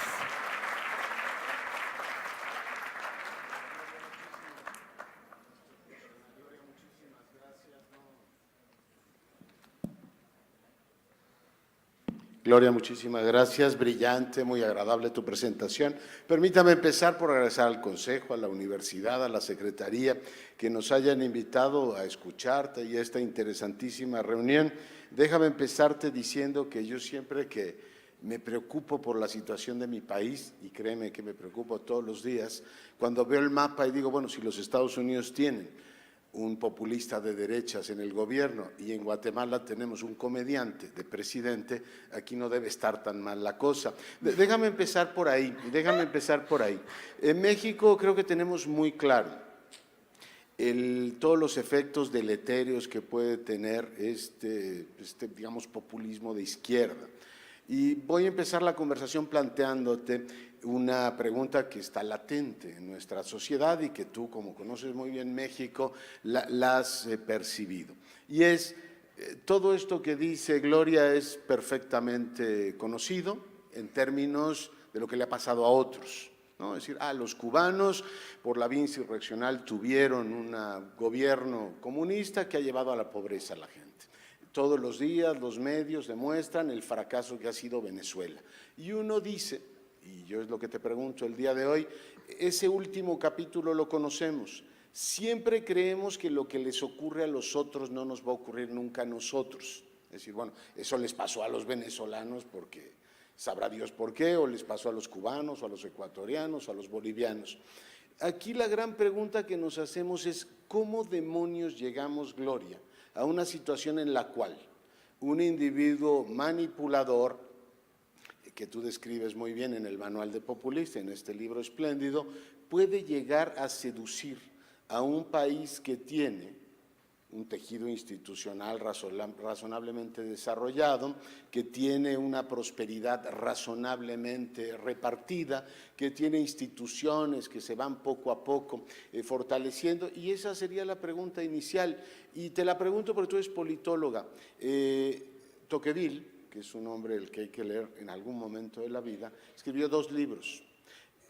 Gloria, muchísimas gracias. Brillante, muy agradable tu presentación. Permítame empezar por agradecer al Consejo, a la Universidad, a la Secretaría, que nos hayan invitado a escucharte y a esta interesantísima reunión. Déjame empezarte diciendo que yo siempre que me preocupo por la situación de mi país, y créeme que me preocupo todos los días, cuando veo el mapa y digo, bueno, si los Estados Unidos tienen un populista de derechas en el gobierno y en Guatemala tenemos un comediante de presidente, aquí no debe estar tan mal la cosa. Déjame empezar por ahí, En México creo que tenemos muy claro todos los efectos deletéreos que puede tener digamos, populismo de izquierda. Y voy a empezar la conversación planteándote una pregunta que está latente en nuestra sociedad y que tú, como conoces muy bien México, la has percibido. Y es, todo esto que dice Gloria es perfectamente conocido en términos de lo que le ha pasado a otros, ¿no? Es decir, los cubanos por la vía insurreccional tuvieron un gobierno comunista que ha llevado a la pobreza a la gente. Todos los días los medios demuestran el fracaso que ha sido Venezuela. Y uno dice, y yo es lo que te pregunto el día de hoy, ese último capítulo lo conocemos. Siempre creemos que lo que les ocurre a los otros no nos va a ocurrir nunca a nosotros. Es decir, bueno, eso les pasó a los venezolanos porque sabrá Dios por qué, o les pasó a los cubanos, o a los ecuatorianos, o a los bolivianos. Aquí la gran pregunta que nos hacemos es, ¿cómo demonios llegamos, Gloria, a una situación en la cual un individuo manipulador, que tú describes muy bien en el manual de populista, en este libro espléndido, puede llegar a seducir a un país que tiene un tejido institucional razonablemente desarrollado, que tiene una prosperidad razonablemente repartida, que tiene instituciones que se van poco a poco fortaleciendo? Y esa sería la pregunta inicial. Y te la pregunto porque tú eres politóloga. Tocqueville, que es un hombre el que hay que leer en algún momento de la vida, escribió 2 libros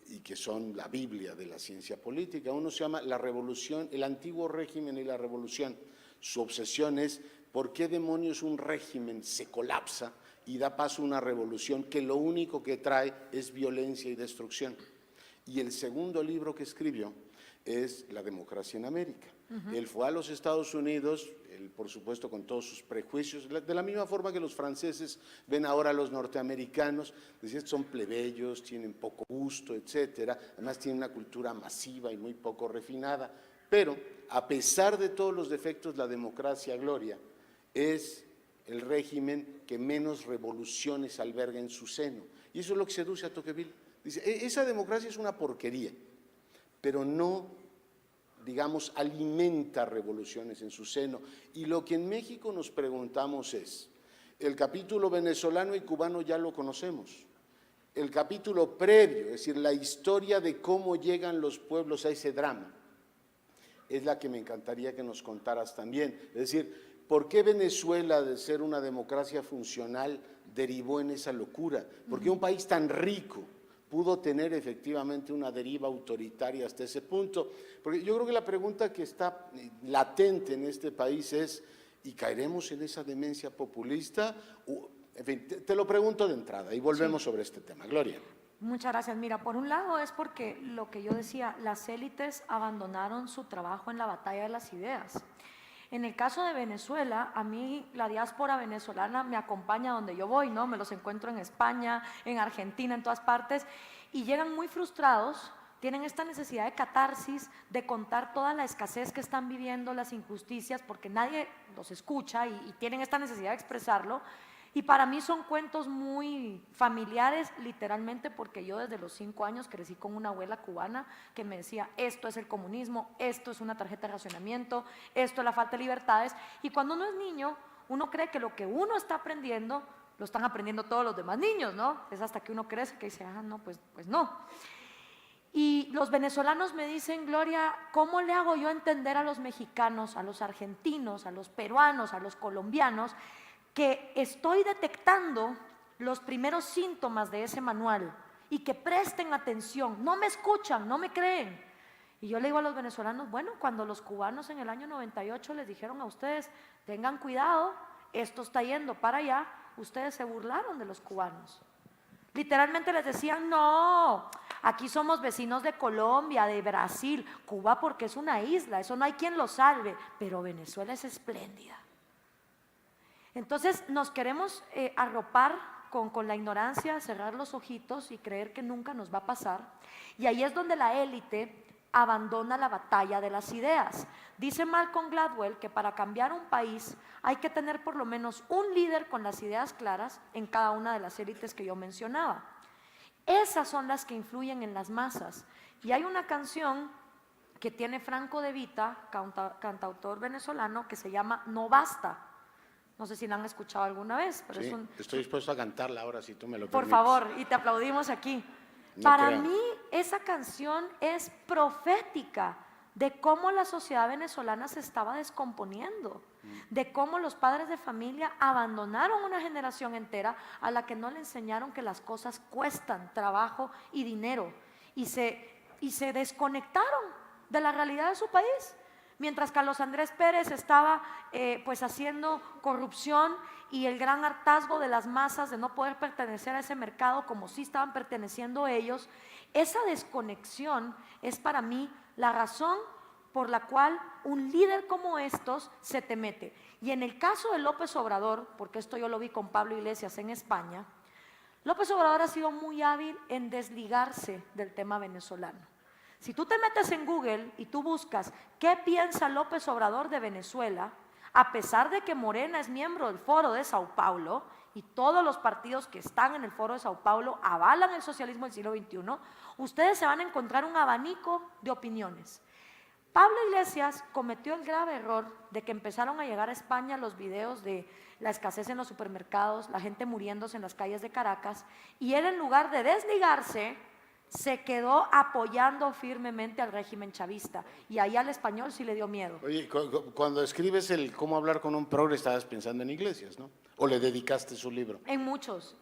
y que son la Biblia de la ciencia política. Uno se llama La Revolución, el antiguo régimen y la revolución. Su obsesión es por qué demonios un régimen se colapsa y da paso a una revolución que lo único que trae es violencia y destrucción. Y el segundo libro que escribió es La democracia en América. Él fue a los Estados Unidos, él, por supuesto, con todos sus prejuicios, de la misma forma que los franceses ven ahora a los norteamericanos, decían, son plebeyos, tienen poco gusto, etcétera, además tienen una cultura masiva y muy poco refinada, pero a pesar de todos los defectos, la democracia, Gloria, es el régimen que menos revoluciones alberga en su seno. Y eso es lo que seduce a Tocqueville. Dice, esa democracia es una porquería, pero no, digamos, alimenta revoluciones en su seno. Y lo que en México nos preguntamos es, el capítulo venezolano y cubano ya lo conocemos. El capítulo previo, es decir, la historia de cómo llegan los pueblos a ese drama, es la que me encantaría que nos contaras también. Es decir, ¿por qué Venezuela, de ser una democracia funcional, derivó en esa locura? ¿Por qué un país tan rico pudo tener efectivamente una deriva autoritaria hasta ese punto? Porque yo creo que la pregunta que está latente en este país es, ¿y caeremos en esa demencia populista? En fin, te lo pregunto de entrada y volvemos sobre este tema. Gloria. Muchas gracias. Mira, por un lado es porque lo que yo decía, las élites abandonaron su trabajo en la batalla de las ideas. En el caso de Venezuela, a mí la diáspora venezolana me acompaña donde yo voy, ¿no? Me los encuentro en España, en Argentina, en todas partes, y llegan muy frustrados, tienen esta necesidad de catarsis, de contar toda la escasez que están viviendo, las injusticias, porque nadie los escucha y tienen esta necesidad de expresarlo. Y para mí son cuentos muy familiares, literalmente, porque yo desde los 5 años crecí con una abuela cubana que me decía, esto es el comunismo, esto es una tarjeta de racionamiento, esto es la falta de libertades. Y cuando uno es niño, uno cree que lo que uno está aprendiendo, lo están aprendiendo todos los demás niños, ¿no? Es hasta que uno crece que dice, no, pues no. Y los venezolanos me dicen, Gloria, ¿cómo le hago yo entender a los mexicanos, a los argentinos, a los peruanos, a los colombianos, que estoy detectando los primeros síntomas de ese manual y que presten atención? No me escuchan, no me creen. Y yo le digo a los venezolanos, bueno, cuando los cubanos en el año 98 les dijeron a ustedes, tengan cuidado, esto está yendo para allá, ustedes se burlaron de los cubanos. Literalmente les decían, no, aquí somos vecinos de Colombia, de Brasil, Cuba porque es una isla, eso no hay quien lo salve, pero Venezuela es espléndida. Entonces nos queremos arropar con la ignorancia, cerrar los ojitos y creer que nunca nos va a pasar. Y ahí es donde la élite abandona la batalla de las ideas. Dice Malcolm Gladwell que para cambiar un país hay que tener por lo menos un líder con las ideas claras en cada una de las élites que yo mencionaba. Esas son las que influyen en las masas. Y hay una canción que tiene Franco De Vita, cantautor venezolano, que se llama No Basta. No sé si la han escuchado alguna vez. Pero sí, estoy dispuesto a cantarla ahora si tú me lo permites. Por favor, y te aplaudimos aquí. No Para creo. mí esa canción es profética de cómo la sociedad venezolana se estaba descomponiendo, de cómo los padres de familia abandonaron una generación entera a la que no le enseñaron que las cosas cuestan trabajo y dinero y se desconectaron de la realidad de su país. Mientras Carlos Andrés Pérez estaba pues haciendo corrupción y el gran hartazgo de las masas de no poder pertenecer a ese mercado como sí estaban perteneciendo ellos, esa desconexión es para mí la razón por la cual un líder como estos se te mete. Y en el caso de López Obrador, porque esto yo lo vi con Pablo Iglesias en España, López Obrador ha sido muy hábil en desligarse del tema venezolano. Si tú te metes en Google y tú buscas qué piensa López Obrador de Venezuela, a pesar de que Morena es miembro del Foro de Sao Paulo y todos los partidos que están en el Foro de Sao Paulo avalan el socialismo del siglo XXI, ustedes se van a encontrar un abanico de opiniones. Pablo Iglesias cometió el grave error de que empezaron a llegar a España los videos de la escasez en los supermercados, la gente muriéndose en las calles de Caracas, y él en lugar de desligarse, se quedó apoyando firmemente al régimen chavista, y ahí al español sí le dio miedo. Oye, cuando escribes el cómo hablar con un progre, estabas pensando en Iglesias, ¿no? ¿O le dedicaste su libro? En muchos.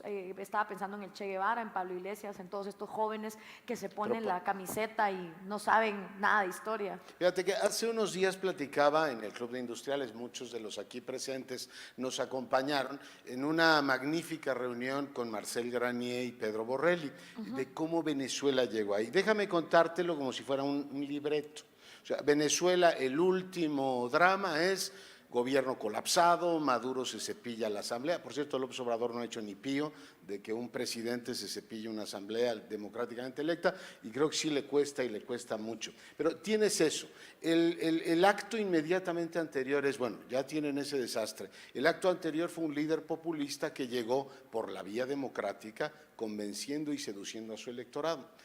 Estaba pensando en el Che Guevara, en Pablo Iglesias, en todos estos jóvenes que se ponen la camiseta y no saben nada de historia. Fíjate que hace unos días platicaba en el Club de Industriales, muchos de los aquí presentes nos acompañaron en una magnífica reunión con Marcel Granier y Pedro Borrelli, de cómo Venezuela llegó ahí. Déjame contártelo como si fuera un libreto. O sea, Venezuela, el último drama es gobierno colapsado, Maduro se cepilla la asamblea. Por cierto, López Obrador no ha hecho ni pío de que un presidente se cepille una asamblea democráticamente electa, y creo que sí le cuesta y le cuesta mucho. Pero tienes eso. El acto inmediatamente anterior es, bueno, ya tienen ese desastre. El acto anterior fue un líder populista que llegó por la vía democrática convenciendo y seduciendo a su electorado.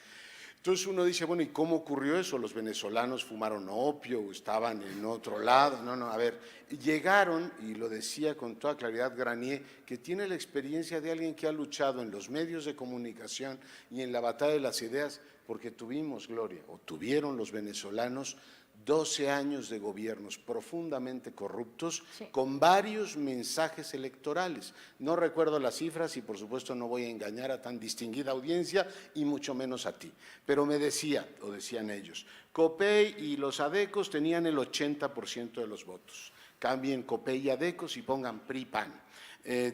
Entonces uno dice, bueno, ¿y cómo ocurrió eso? ¿Los venezolanos fumaron opio o estaban en otro lado? No, a ver, llegaron, y lo decía con toda claridad Granier, que tiene la experiencia de alguien que ha luchado en los medios de comunicación y en la batalla de las ideas, porque tuvimos, Gloria, o tuvieron los venezolanos 12 años de gobiernos profundamente corruptos, sí, con varios mensajes electorales. No recuerdo las cifras y por supuesto no voy a engañar a tan distinguida audiencia y mucho menos a ti. Pero me decía, o decían ellos, Copey y los adecos tenían el 80% de los votos. Cambien Copey y adecos y pongan PRI-PAN.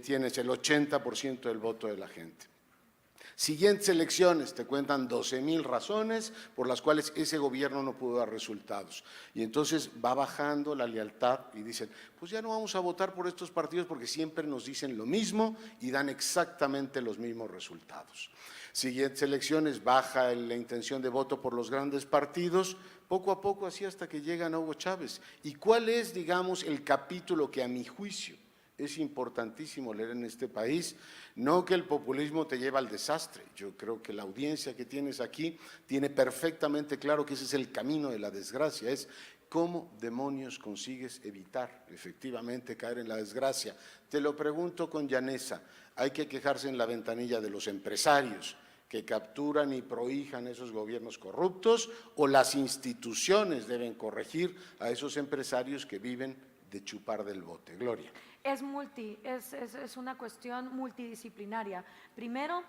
Tienes el 80% del voto de la gente. Siguientes elecciones, te cuentan 12,000 razones por las cuales ese gobierno no pudo dar resultados. Y entonces va bajando la lealtad y dicen, pues ya no vamos a votar por estos partidos porque siempre nos dicen lo mismo y dan exactamente los mismos resultados. Siguientes elecciones, baja la intención de voto por los grandes partidos, poco a poco así hasta que llegan a Hugo Chávez. ¿Y cuál es, digamos, el capítulo que a mi juicio Es importantísimo leer en este país, no que el populismo te lleva al desastre. Yo creo que la audiencia que tienes aquí tiene perfectamente claro que ese es el camino de la desgracia, es cómo demonios consigues evitar efectivamente caer en la desgracia. Te lo pregunto con llaneza, ¿hay que quejarse en la ventanilla de los empresarios que capturan y prohijan esos gobiernos corruptos, o las instituciones deben corregir a esos empresarios que viven de chupar del bote? Gloria. Es una cuestión multidisciplinaria. Primero,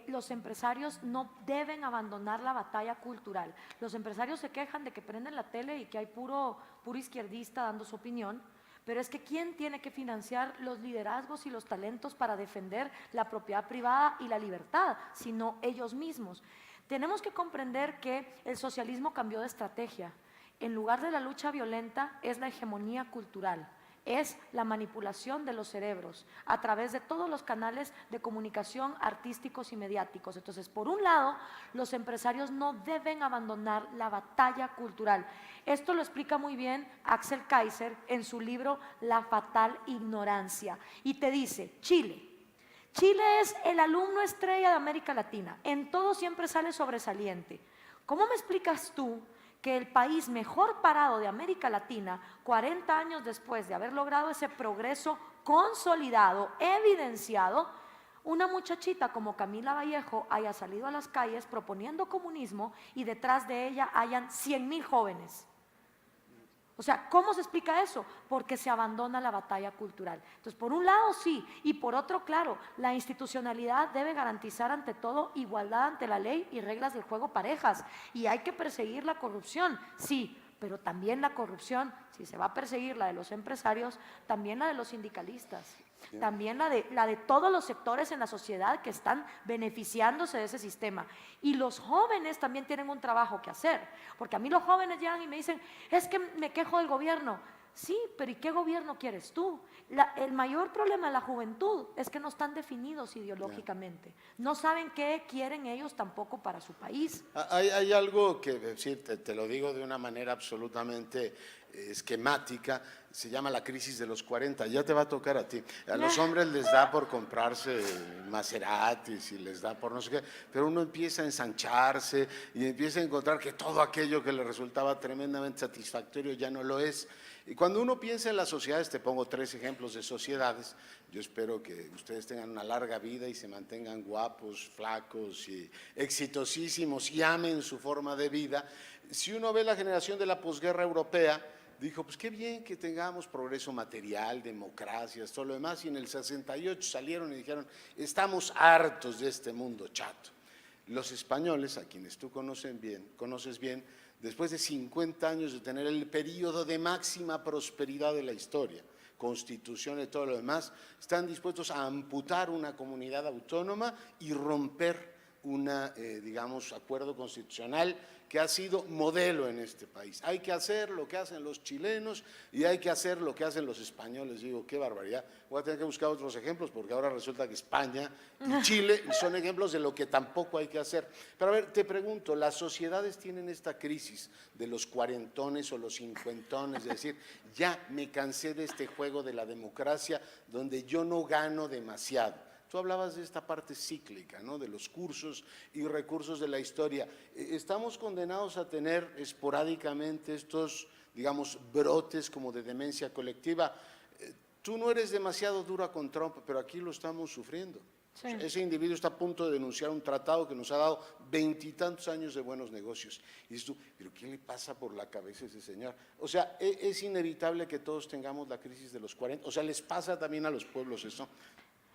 los empresarios no deben abandonar la batalla cultural. Los empresarios se quejan de que prenden la tele y que hay puro izquierdista dando su opinión, pero es que ¿quién tiene que financiar los liderazgos y los talentos para defender la propiedad privada y la libertad? Sino ellos mismos. Tenemos que comprender que el socialismo cambió de estrategia. En lugar de la lucha violenta es la hegemonía cultural. Es la manipulación de los cerebros a través de todos los canales de comunicación artísticos y mediáticos. Entonces, por un lado, los empresarios no deben abandonar la batalla cultural. Esto lo explica muy bien Axel Kaiser en su libro La fatal ignorancia. Y te dice, Chile es el alumno estrella de América Latina, en todo siempre sale sobresaliente. ¿Cómo me explicas tú que el país mejor parado de América Latina, 40 años después de haber logrado ese progreso consolidado, evidenciado, una muchachita como Camila Vallejo haya salido a las calles proponiendo comunismo y detrás de ella hayan 100,000 jóvenes? O sea, ¿cómo se explica eso? Porque se abandona la batalla cultural. Entonces, por un lado sí, y por otro, claro, la institucionalidad debe garantizar ante todo igualdad ante la ley y reglas del juego parejas. Y hay que perseguir la corrupción, sí, pero también la corrupción, si se va a perseguir la de los empresarios, también la de los sindicalistas. También la de todos los sectores en la sociedad que están beneficiándose de ese sistema. Y los jóvenes también tienen un trabajo que hacer, porque a mí los jóvenes llegan y me dicen, es que me quejo del gobierno. Sí, pero ¿y qué gobierno quieres tú? El mayor problema de la juventud es que no están definidos ideológicamente. No saben qué quieren ellos tampoco para su país. Hay algo que decirte, te lo digo de una manera absolutamente esquemática, se llama la crisis de los 40, ya te va a tocar a ti. A los hombres les da por comprarse Maseratis y les da por no sé qué, pero uno empieza a ensancharse y empieza a encontrar que todo aquello que le resultaba tremendamente satisfactorio ya no lo es. Y cuando uno piensa en las sociedades, te pongo 3 ejemplos de sociedades, yo espero que ustedes tengan una larga vida y se mantengan guapos, flacos y exitosísimos y amen su forma de vida. Si uno ve la generación de la posguerra europea, dijo, pues qué bien que tengamos progreso material, democracias, todo lo demás, y en el 68 salieron y dijeron, estamos hartos de este mundo chato. Los españoles, a quienes tú conoces bien, después de 50 años de tener el periodo de máxima prosperidad de la historia, constitución y todo lo demás, están dispuestos a amputar una comunidad autónoma y romper digamos, acuerdo constitucional que ha sido modelo en este país. Hay que hacer lo que hacen los chilenos y hay que hacer lo que hacen los españoles. Digo, qué barbaridad. Voy a tener que buscar otros ejemplos porque ahora resulta que España y Chile son ejemplos de lo que tampoco hay que hacer. Pero a ver, te pregunto, las sociedades tienen esta crisis de los cuarentones o los cincuentones, de decir, ya me cansé de este juego de la democracia donde yo no gano demasiado. Tú hablabas de esta parte cíclica, ¿no? De los cursos y recursos de la historia. Estamos condenados a tener esporádicamente estos, digamos, brotes como de demencia colectiva. Tú no eres demasiado dura con Trump, pero aquí lo estamos sufriendo. Sí. O sea, ese individuo está a punto de denunciar un tratado que nos ha dado 20 y tantos años de buenos negocios. Y dices tú, ¿pero qué le pasa por la cabeza a ese señor? O sea, es inevitable que todos tengamos la crisis de los 40. O sea, les pasa también a los pueblos eso.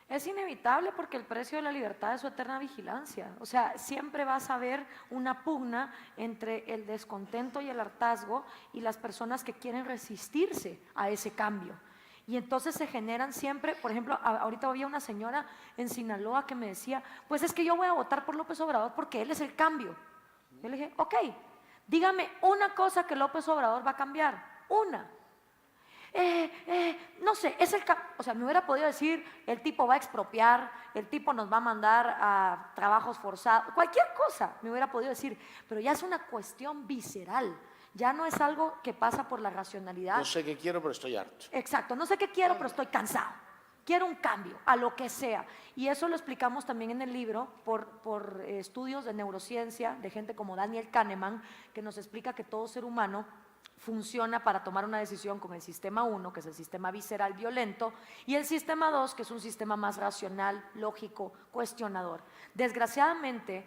Es inevitable porque el precio de la libertad es su eterna vigilancia. O sea, siempre vas a ver una pugna entre el descontento y el hartazgo y las personas que quieren resistirse a ese cambio. Y entonces se generan siempre, por ejemplo, ahorita había una señora en Sinaloa que me decía, pues es que yo voy a votar por López Obrador porque él es el cambio. Yo le dije, ok, dígame una cosa que López Obrador va a cambiar, una. No sé, o sea, me hubiera podido decir, el tipo va a expropiar, el tipo nos va a mandar a trabajos forzados, cualquier cosa me hubiera podido decir, pero ya es una cuestión visceral, ya no es algo que pasa por la racionalidad. No sé qué quiero, pero estoy harto. Exacto, no sé qué quiero, pero estoy cansado. Quiero un cambio, a lo que sea. Y eso lo explicamos también en el libro por estudios de neurociencia, de gente como Daniel Kahneman, que nos explica que todo ser humano funciona para tomar una decisión con el sistema 1, que es el sistema visceral violento, y el sistema 2, que es un sistema más racional, lógico, cuestionador. Desgraciadamente,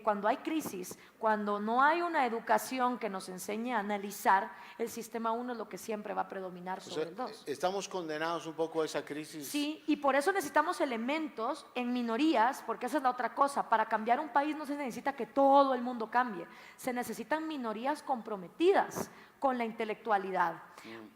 cuando hay crisis, cuando no hay una educación que nos enseñe a analizar, el sistema 1 es lo que siempre va a predominar sobre el 2. Estamos condenados un poco a esa crisis. Sí, y por eso necesitamos elementos en minorías, porque esa es la otra cosa. Para cambiar un país no se necesita que todo el mundo cambie, se necesitan minorías comprometidas con la intelectualal,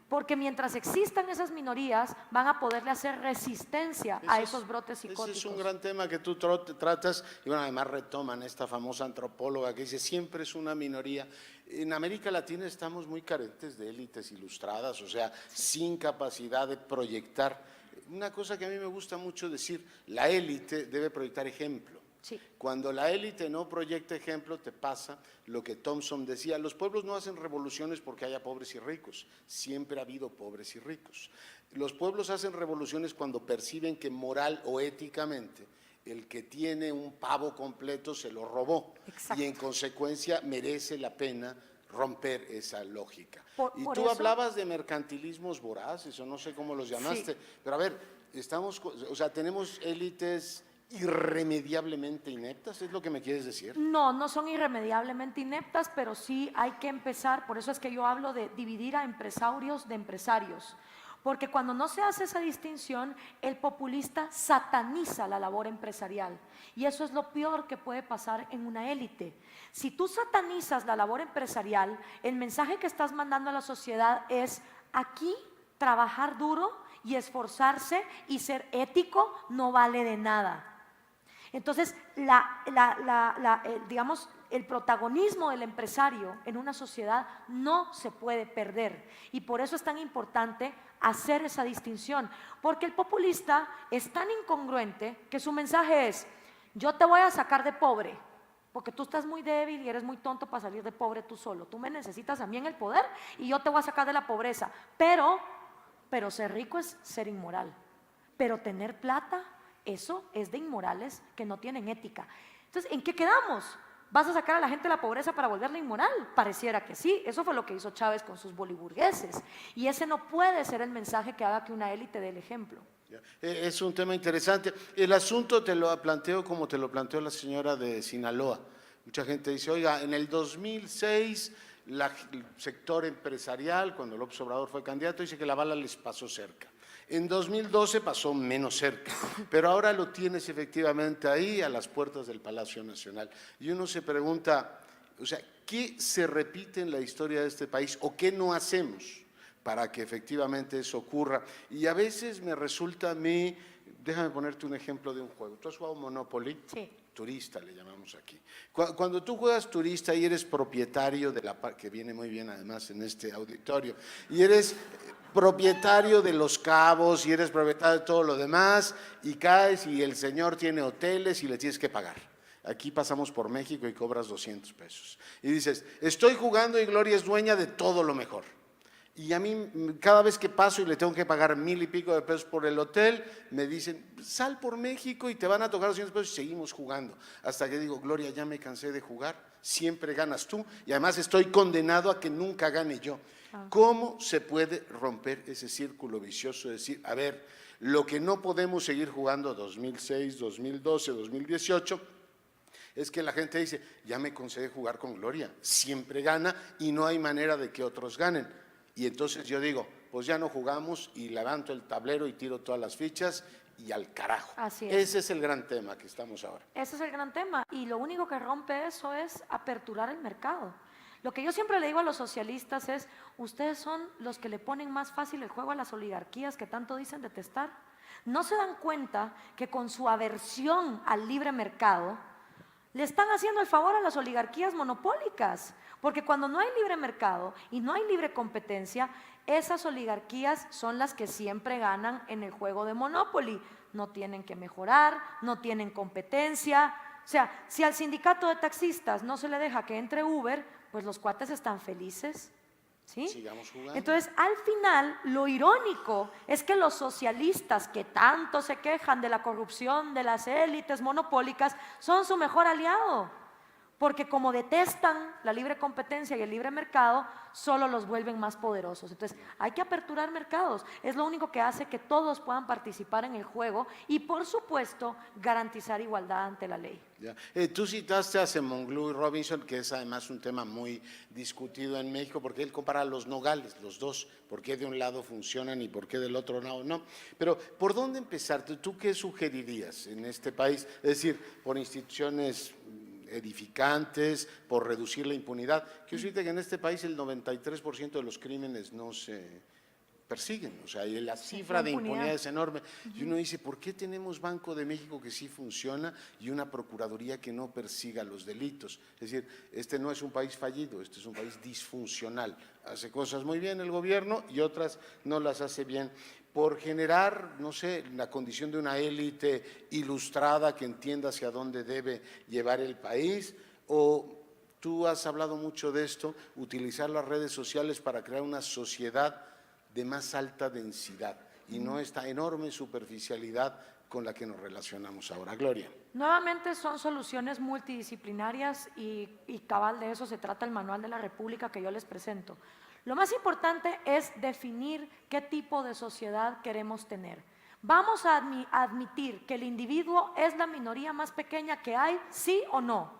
porque mientras existan esas minorías van a poderle hacer resistencia a esos brotes psicóticos. Ese es un gran tema que tú tratas, y bueno, además retoman esta famosa antropóloga que dice siempre es una minoría. En América Latina estamos muy carentes de élites ilustradas, o sea, sin capacidad de proyectar. Una cosa que a mí me gusta mucho decir, la élite debe proyectar ejemplo. Sí. Cuando la élite no proyecta ejemplo, te pasa lo que Thompson decía, los pueblos no hacen revoluciones porque haya pobres y ricos, siempre ha habido pobres y ricos. Los pueblos hacen revoluciones cuando perciben que moral o éticamente el que tiene un pavo completo se lo robó. Exacto. Y en consecuencia merece la pena romper esa lógica. Por tú eso, hablabas de mercantilismos voraces, o no sé cómo los llamaste, sí. pero a ver, tenemos élites irremediablemente ineptas, ¿es lo que me quieres decir? No, no son irremediablemente ineptas, pero sí hay que empezar, por eso es que yo hablo de dividir a empresarios de empresarios, porque cuando no se hace esa distinción, el populista sataniza la labor empresarial, y eso es lo peor que puede pasar en una élite. Si tú satanizas la labor empresarial, el mensaje que estás mandando a la sociedad es: aquí trabajar duro y esforzarse y ser ético no vale de nada. Entonces, digamos, el protagonismo del empresario en una sociedad no se puede perder, y por eso es tan importante hacer esa distinción, porque el populista es tan incongruente que su mensaje es: yo te voy a sacar de pobre, porque tú estás muy débil y eres muy tonto para salir de pobre tú solo, tú me necesitas a mí en el poder y yo te voy a sacar de la pobreza, pero ser rico es ser inmoral, pero tener plata, eso es de inmorales que no tienen ética. Entonces, ¿en qué quedamos? ¿Vas a sacar a la gente de la pobreza para volverla inmoral? Pareciera que sí, eso fue lo que hizo Chávez con sus boliburgueses, y ese no puede ser el mensaje que haga que una élite dé el ejemplo. Es un tema interesante. El asunto te lo planteo como te lo planteó la señora de Sinaloa. Mucha gente dice, oiga, en el 2006 el sector empresarial, cuando López Obrador fue candidato, dice que la bala les pasó cerca. En 2012 pasó menos cerca, pero ahora lo tienes efectivamente ahí a las puertas del Palacio Nacional. Y uno se pregunta, o sea, ¿qué se repite en la historia de este país o qué no hacemos para que efectivamente eso ocurra? Y a veces me resulta a mí, déjame ponerte un ejemplo de un juego. ¿Tú has jugado Monopoly? Sí. Turista le llamamos aquí. Cuando tú juegas turista y eres propietario de que viene muy bien además en este auditorio, y eres propietario de Los Cabos y eres propietario de todo lo demás, y caes y el señor tiene hoteles y le tienes que pagar. Aquí pasamos por México y cobras 200 pesos. Y dices, estoy jugando y Gloria es dueña de todo lo mejor. Y a mí, cada vez que paso y le tengo que pagar 1,000 y pico de pesos por el hotel, me dicen, sal por México y te van a tocar 200 pesos y seguimos jugando. Hasta que digo, Gloria, ya me cansé de jugar, siempre ganas tú y además estoy condenado a que nunca gane yo. ¿Cómo se puede romper ese círculo vicioso de decir, a ver, lo que no podemos seguir jugando 2006, 2012, 2018, es que la gente dice, ya me cansé de jugar con Gloria, siempre gana y no hay manera de que otros ganen. Y entonces yo digo, pues ya no jugamos y levanto el tablero y tiro todas las fichas y al carajo. Así es. Ese es el gran tema que estamos ahora. Ese es el gran tema, y lo único que rompe eso es aperturar el mercado. Lo que yo siempre le digo a los socialistas es, ustedes son los que le ponen más fácil el juego a las oligarquías que tanto dicen detestar. ¿No se dan cuenta que con su aversión al libre mercado le están haciendo el favor a las oligarquías monopólicas? Porque cuando no hay libre mercado y no hay libre competencia, esas oligarquías son las que siempre ganan en el juego de Monopoly. No tienen que mejorar, no tienen competencia. O sea, si al sindicato de taxistas no se le deja que entre Uber, pues los cuates están felices. ¿sí? Sigamos jugando. Entonces, al final, lo irónico es que los socialistas que tanto se quejan de la corrupción de las élites monopólicas son su mejor aliado, porque como detestan la libre competencia y el libre mercado, solo los vuelven más poderosos. Entonces, hay que aperturar mercados, es lo único que hace que todos puedan participar en el juego y, por supuesto, garantizar igualdad ante la ley. Ya. Tú citaste a Simón y Robinson, que es además un tema muy discutido en México, porque él compara los nogales, los dos, por qué de un lado funcionan y por qué del otro lado no. Pero, ¿por dónde empezar? ¿Tú qué sugerirías en este país? Es decir, por instituciones edificantes, por reducir la impunidad. Quiero decirte que en este país el 93% de los crímenes no se persiguen, o sea, y la cifra de impunidad es enorme. Y uno dice, ¿por qué tenemos Banco de México que sí funciona y una Procuraduría que no persiga los delitos? Es decir, este no es un país fallido, este es un país disfuncional. Hace cosas muy bien el gobierno y otras no las hace bien, por generar, no sé, la condición de una élite ilustrada que entienda hacia dónde debe llevar el país, o tú has hablado mucho de esto, utilizar las redes sociales para crear una sociedad de más alta densidad y no esta enorme superficialidad con la que nos relacionamos ahora. Gloria. Nuevamente son soluciones multidisciplinarias y cabal de eso se trata el Manual de la República que yo les presento. Lo más importante es definir qué tipo de sociedad queremos tener. ¿Vamos a admitir que el individuo es la minoría más pequeña que hay, sí o no?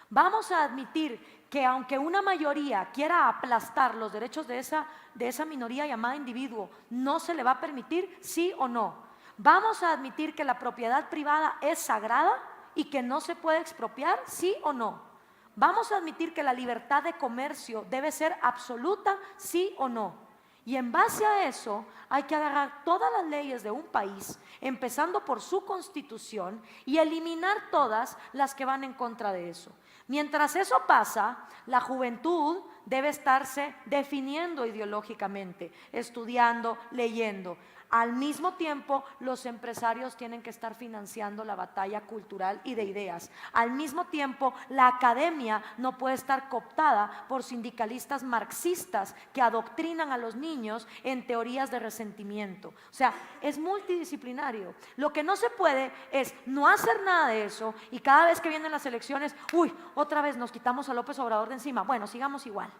¿Vamos a admitir que aunque una mayoría quiera aplastar los derechos de esa minoría llamada individuo, no se le va a permitir, sí o no? ¿Vamos a admitir que la propiedad privada es sagrada y que no se puede expropiar, sí o no? ¿Vamos a admitir que la libertad de comercio debe ser absoluta, sí o no? Y en base a eso hay que agarrar todas las leyes de un país, empezando por su constitución, y eliminar todas las que van en contra de eso. Mientras eso pasa, la juventud debe estarse definiendo ideológicamente, estudiando, leyendo. Al mismo tiempo, los empresarios tienen que estar financiando la batalla cultural y de ideas. Al mismo tiempo, la academia no puede estar cooptada por sindicalistas marxistas que adoctrinan a los niños en teorías de resentimiento. O sea, es multidisciplinario. Lo que no se puede es no hacer nada de eso y cada vez que vienen las elecciones, uy, otra vez nos quitamos a López Obrador de encima. Bueno, sigamos igual.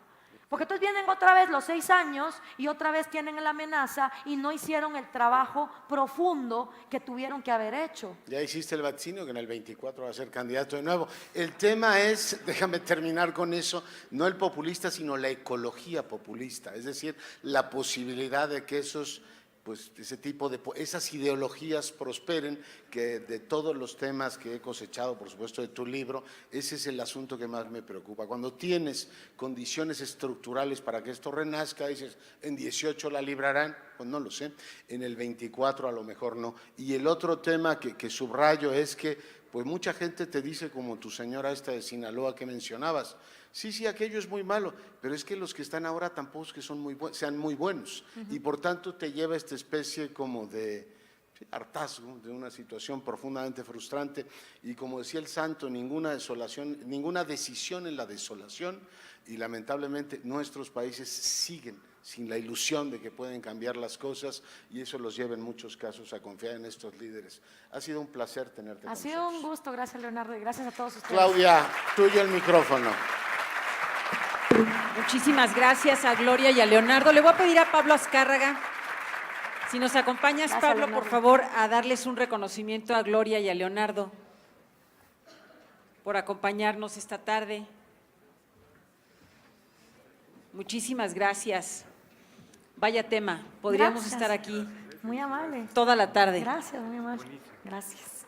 Porque entonces vienen otra vez los 6 años y otra vez tienen la amenaza y no hicieron el trabajo profundo que tuvieron que haber hecho. Ya hiciste el vaticinio que en el 24 va a ser candidato de nuevo. El tema es, déjame terminar con eso, no el populista, sino la ecología populista. Es decir, la posibilidad de que ese tipo de, esas ideologías prosperen, que de todos los temas que he cosechado, por supuesto, de tu libro, ese es el asunto que más me preocupa. Cuando tienes condiciones estructurales para que esto renazca, dices, en 18 la librarán, pues no lo sé, en el 24 a lo mejor no. Y el otro tema que subrayo es que, pues mucha gente te dice, como tu señora esta de Sinaloa que mencionabas, sí, aquello es muy malo, pero es que los que están ahora tampoco es que sean muy buenos. Y por tanto te lleva a esta especie como de hartazgo, de una situación profundamente frustrante. Y como decía el santo, ninguna decisión en la desolación, y lamentablemente nuestros países siguen sin la ilusión de que pueden cambiar las cosas, y eso los lleva en muchos casos a confiar en estos líderes. Ha sido un placer tenerte con nosotros. Ha sido un gusto, gracias Leonardo, y gracias a todos ustedes. Claudia, tuyo el micrófono. Muchísimas gracias a Gloria y a Leonardo. Le voy a pedir a Pablo Azcárraga, si nos acompañas, Gracias, Pablo, Leonardo. por favor, a darles un reconocimiento a Gloria y a Leonardo por acompañarnos esta tarde. Muchísimas gracias. Vaya tema, podríamos Gracias. estar aquí Muy amable. toda la tarde. Gracias, muy amable. Gracias.